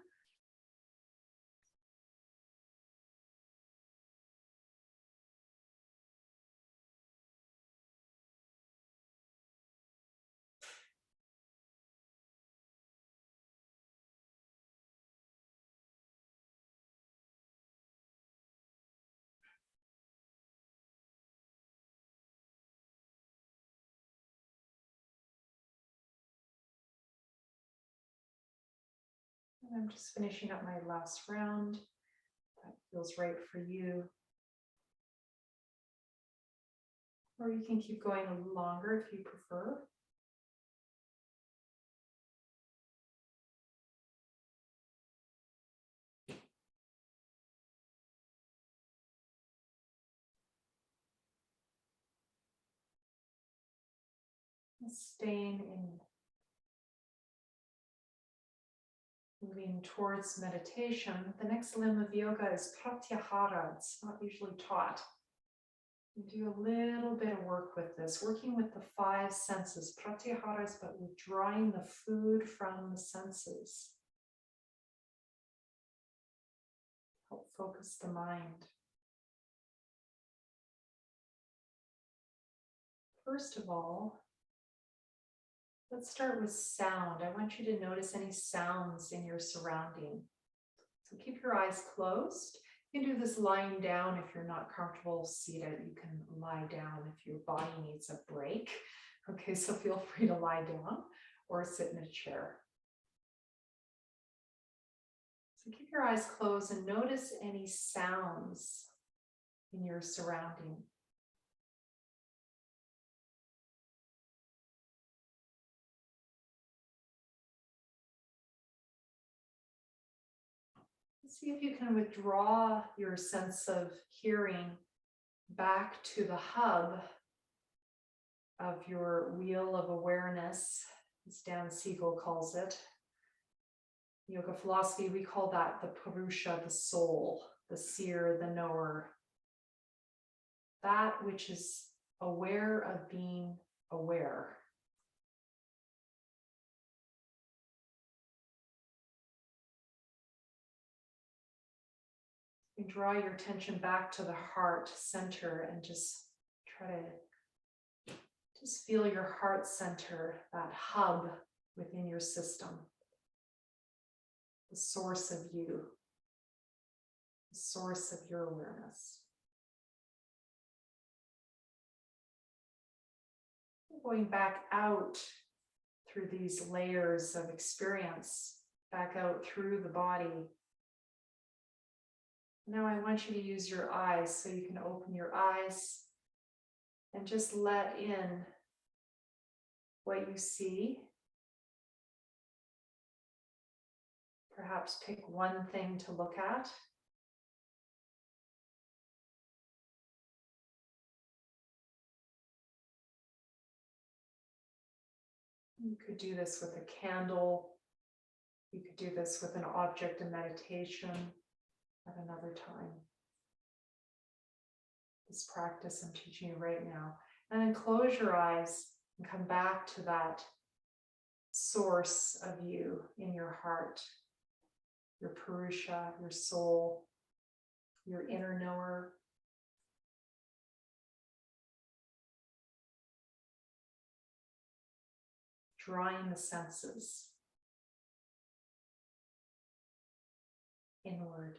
And I'm just finishing up my last round. That feels right for you. Or you can keep going a little longer if you prefer. Staying in, moving towards meditation. The next limb of yoga is Pratyāhāra. It's not usually taught. You do a little bit of work with this, working with the 5 senses. Pratyāhāra is about withdrawing the food from the senses. Help focus the mind. First of all, let's start with sound. I want you to notice any sounds in your surrounding. So keep your eyes closed. You can do this lying down if you're not comfortable seated. You can lie down if your body needs a break. Okay, so feel free to lie down or sit in a chair. So keep your eyes closed and notice any sounds in your surrounding. See if you can withdraw your sense of hearing back to the hub of your wheel of awareness, as Dan Siegel calls it. Yoga philosophy, we call that the Purusha, the soul, the seer, the knower. That which is aware of being aware. You draw your attention back to the heart center and just try to just feel your heart center, that hub within your system, the source of you, the source of your awareness. Going back out through these layers of experience, back out through the body. Now I want you to use your eyes, so you can open your eyes and just let in what you see. Perhaps pick one thing to look at. You could do this with a candle. You could do this with an object of meditation at another time. This practice I'm teaching you right now. And then close your eyes and come back to that source of you in your heart, your Purusha, your soul, your inner knower. Drawing the senses inward.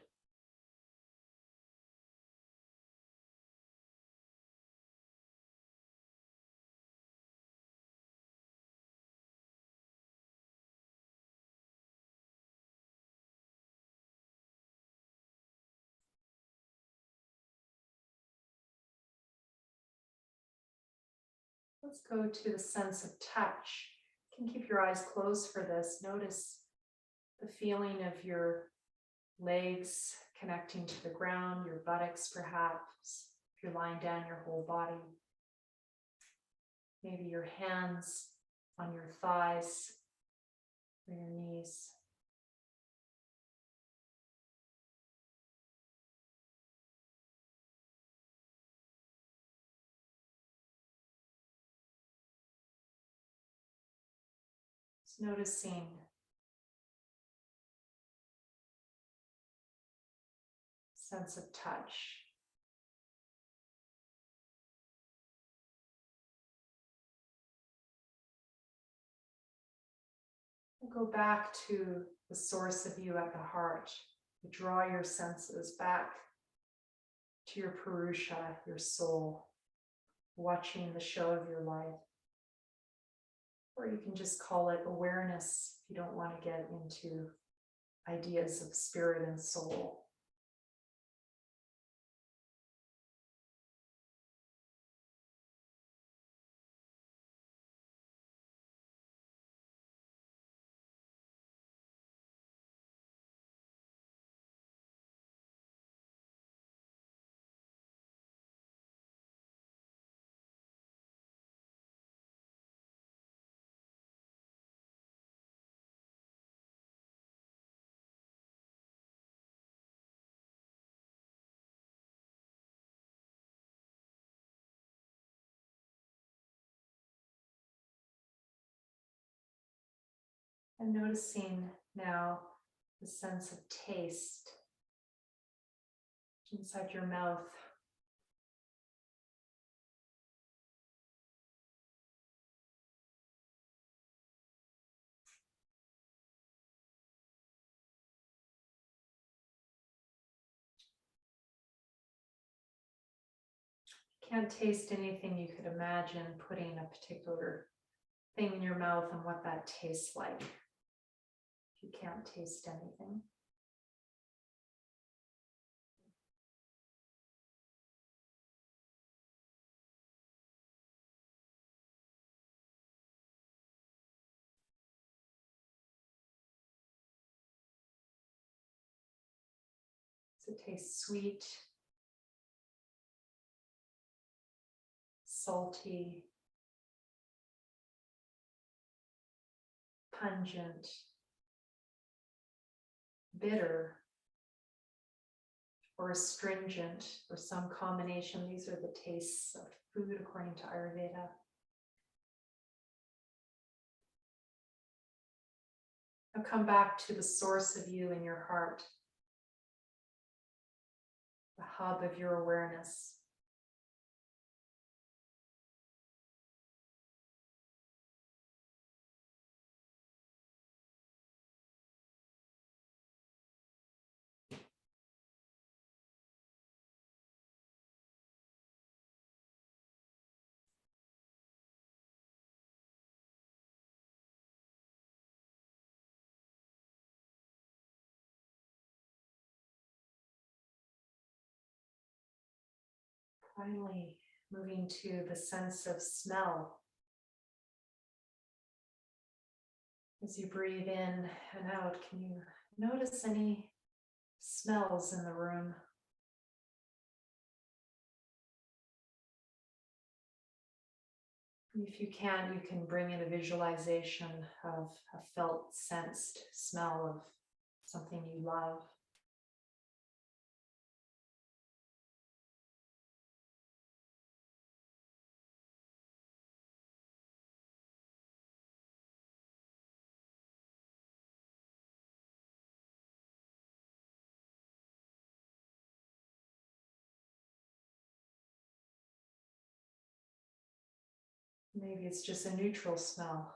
Let's go to the sense of touch. You can keep your eyes closed for this. Notice the feeling of your legs connecting to the ground, your buttocks perhaps. If you're lying down, your whole body. Maybe your hands on your thighs or your knees. Just noticing sense of touch. Go back to the source of you at the heart. Draw your senses back to your Purusha, your soul, watching the show of your life. Or you can just call it awareness if you don't want to get into ideas of spirit and soul. And noticing now the sense of taste inside your mouth. Can't taste anything, you could imagine putting a particular thing in your mouth and what that tastes like. If you can't taste anything. Does it taste sweet, salty, pungent, bitter, or astringent, or some combination? These are the tastes of food according to Ayurveda. Now come back to the source of you in your heart, the hub of your awareness. Finally, moving to the sense of smell. As you breathe in and out, can you notice any smells in the room? If you can bring in a visualization of a felt, sensed smell of something you love. Maybe it's just a neutral smell.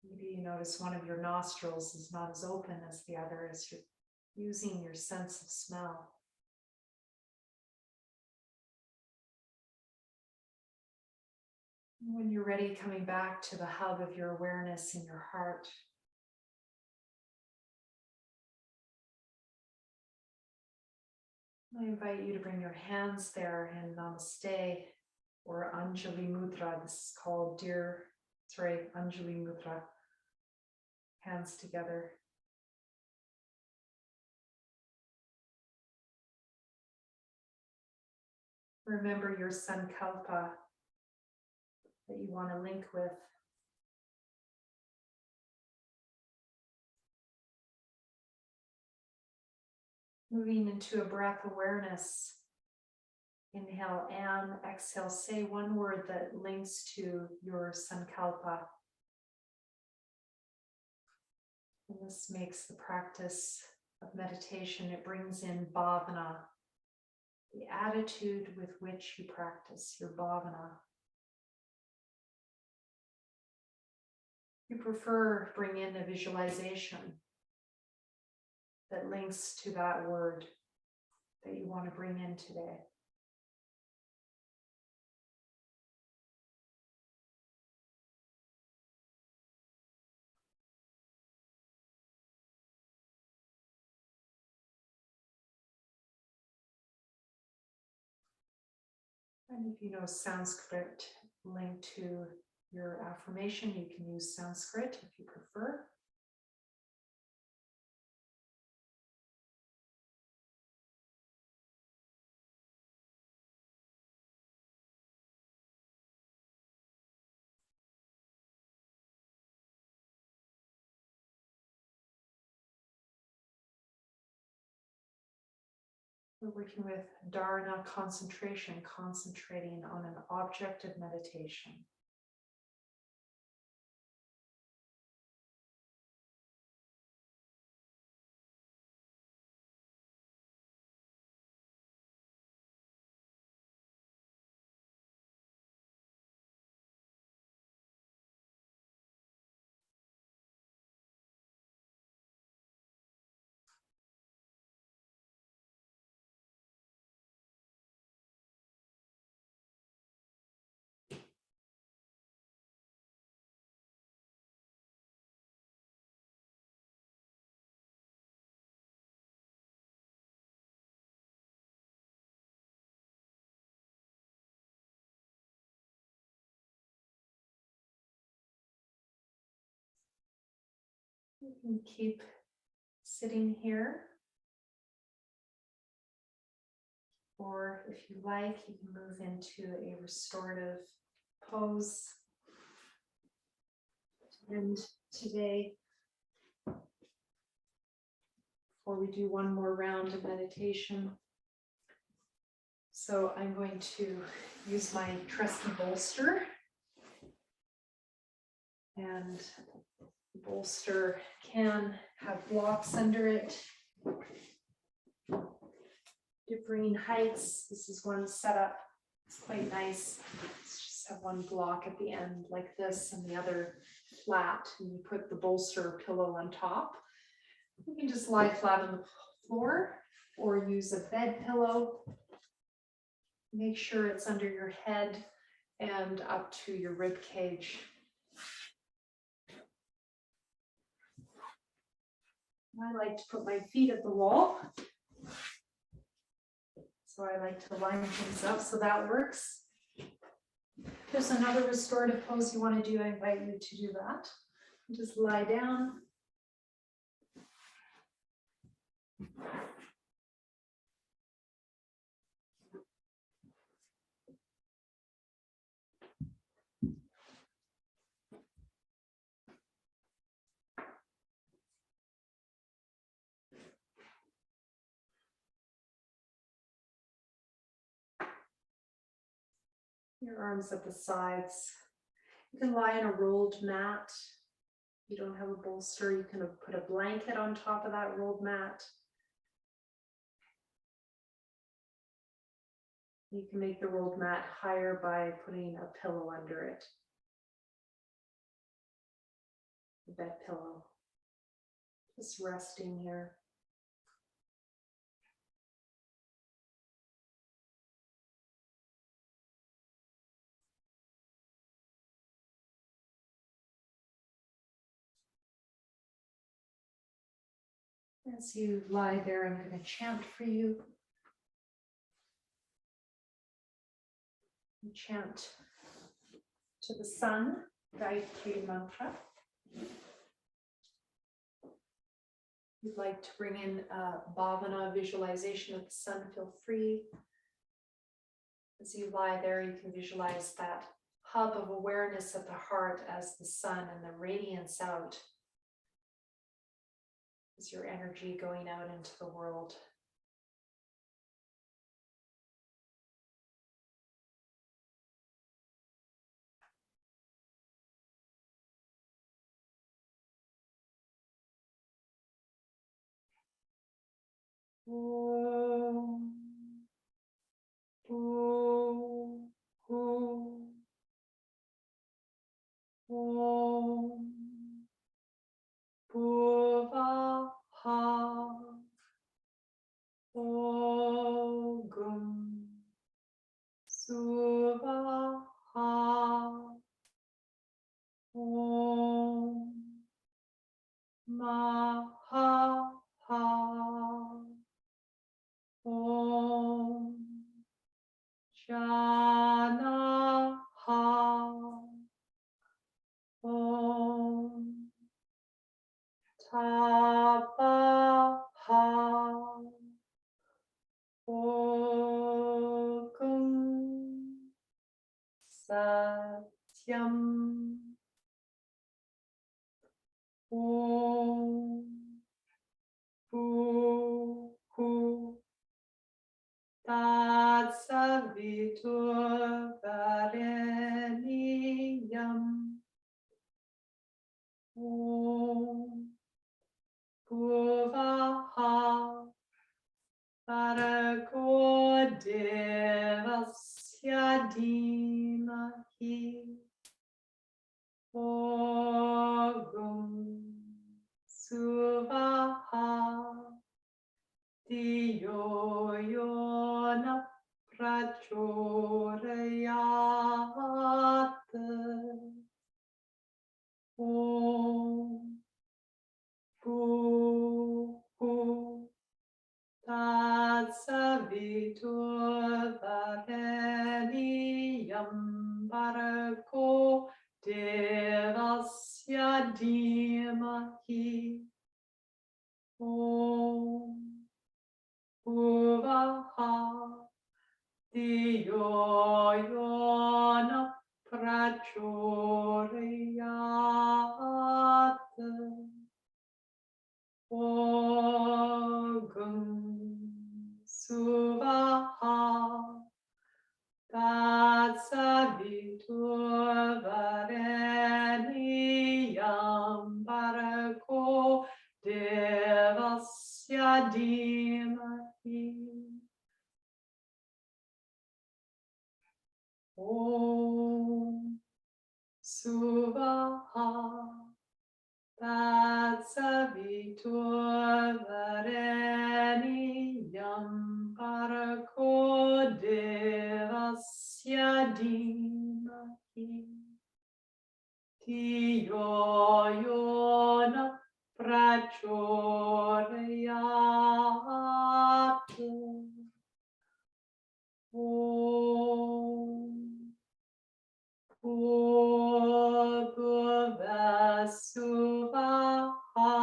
Maybe you notice one of your nostrils is not as open as the other as you're using your sense of smell. When you're ready, coming back to the hub of your awareness in your heart. I invite you to bring your hands there in Namaste or Anjali Mudra. This is called Anjali Mudra. Hands together. Remember your sankalpa that you want to link with. Moving into a breath awareness. Inhale, Am. Exhale, say one word that links to your sankalpa. And this makes the practice of meditation, it brings in bhavana, the attitude with which you practice, your bhavana. If you prefer, bring in a visualization that links to that word that you want to bring in today. And if you know Sanskrit linked to your affirmation, you can use Sanskrit if you prefer. We're working with dharana concentration, concentrating on an object of meditation. You can keep sitting here, or if you like, you can move into a restorative pose. And today, before we do one more round of meditation, so I'm going to use my trusty bolster, and the bolster can have blocks under it, differing heights. This is one setup. It's quite nice. Let's just have one block at the end like this and the other flat, and you put the bolster pillow on top. You can just lie flat on the floor or use a bed pillow. Make sure it's under your head and up to your rib cage. I like to put my feet at the wall. So I like to line things up so that works. If there's another restorative pose you want to do, I invite you to do that. Just lie down. Your arms at the sides. You can lie on a rolled mat. If you don't have a bolster, you can put a blanket on top of that rolled mat. You can make the rolled mat higher by putting a pillow under it. A bed pillow. Just resting here. As you lie there, I'm going to chant for you. You chant to the sun, Gāyatrī mantra. You'd like to bring in bhavana, visualization of the sun, feel free. As you lie there, you can visualize that hub of awareness at the heart as the sun and the radiance out. Is your energy going out into the world? Om, Om, Om, Purvaha, Ogum, Suvaha, Om, Maha, Om, Shanaha, Om, Tapaha, Ogum, Satyam, Om, Hu, dhimahi. Om Bhuvaha Dhiyo Yona Prachodayat. Om Suvaha Tatsaviturvareniyam Bhargo Devasya Dhimahi. Om Suvaha Tatsaviturvareniyam Bhargo Devasya Dhimahi. Dhiyo Yona Prachodayat. Om Bhuvasuvaha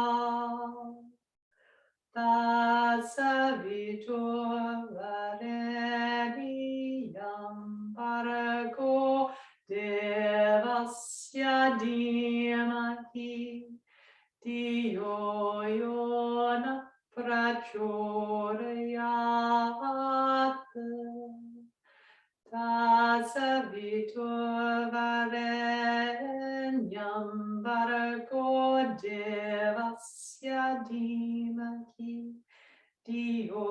Tatsaviturvareniyam Bhargo Devasya Dhimahi. Dhiyo Yona Prachodayat. Tatsaviturvareniyam Bhargo Devasya Dhimahi. Dhiyo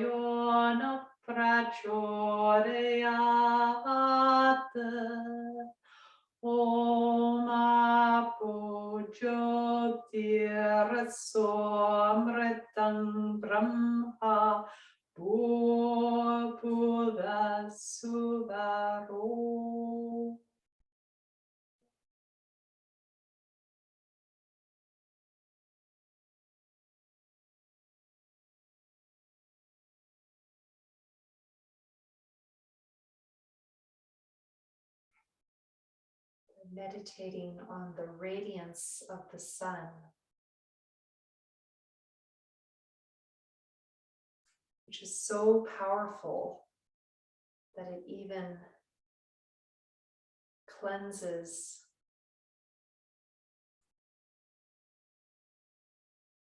Yona Prachodayat. Om Apojyotirasomritam Brahma Bhuvasuvaro. Meditating on the radiance of the sun, which is so powerful that it even cleanses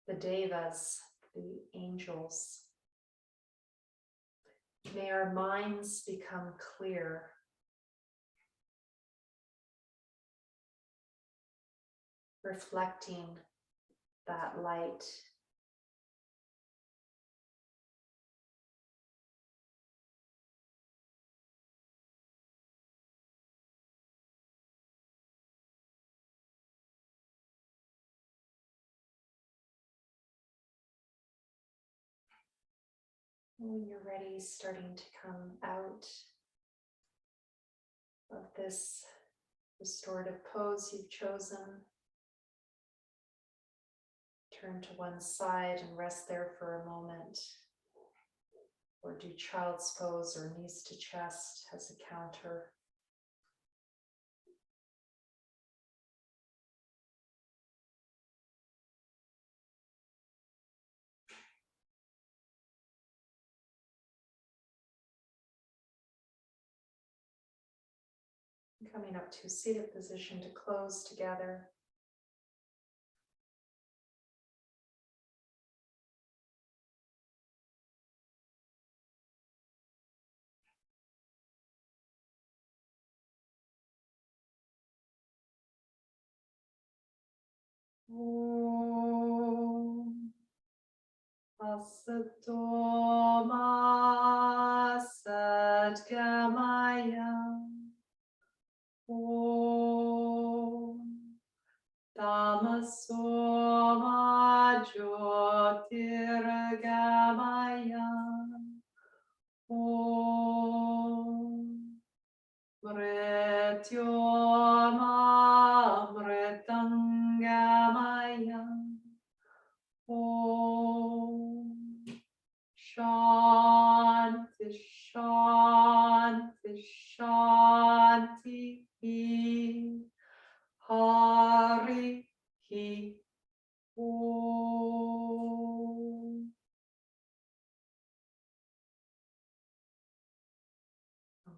the devas, the angels. May our minds become clear. Reflecting that light. When you're ready, starting to come out of this restorative pose you've chosen. Turn to one side and rest there for a moment. Or do child's pose or knees to chest as a counter. Coming up to seated position to close together. Om Asato Ma Sadgamaya. Om Tamaso Ma Jyotirgamaya. Om Mrityoma Mritangamaya. Om Shanti Shanti Shanti. Hari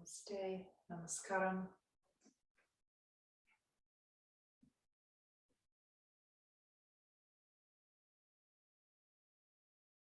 Namaste. Namaskaram.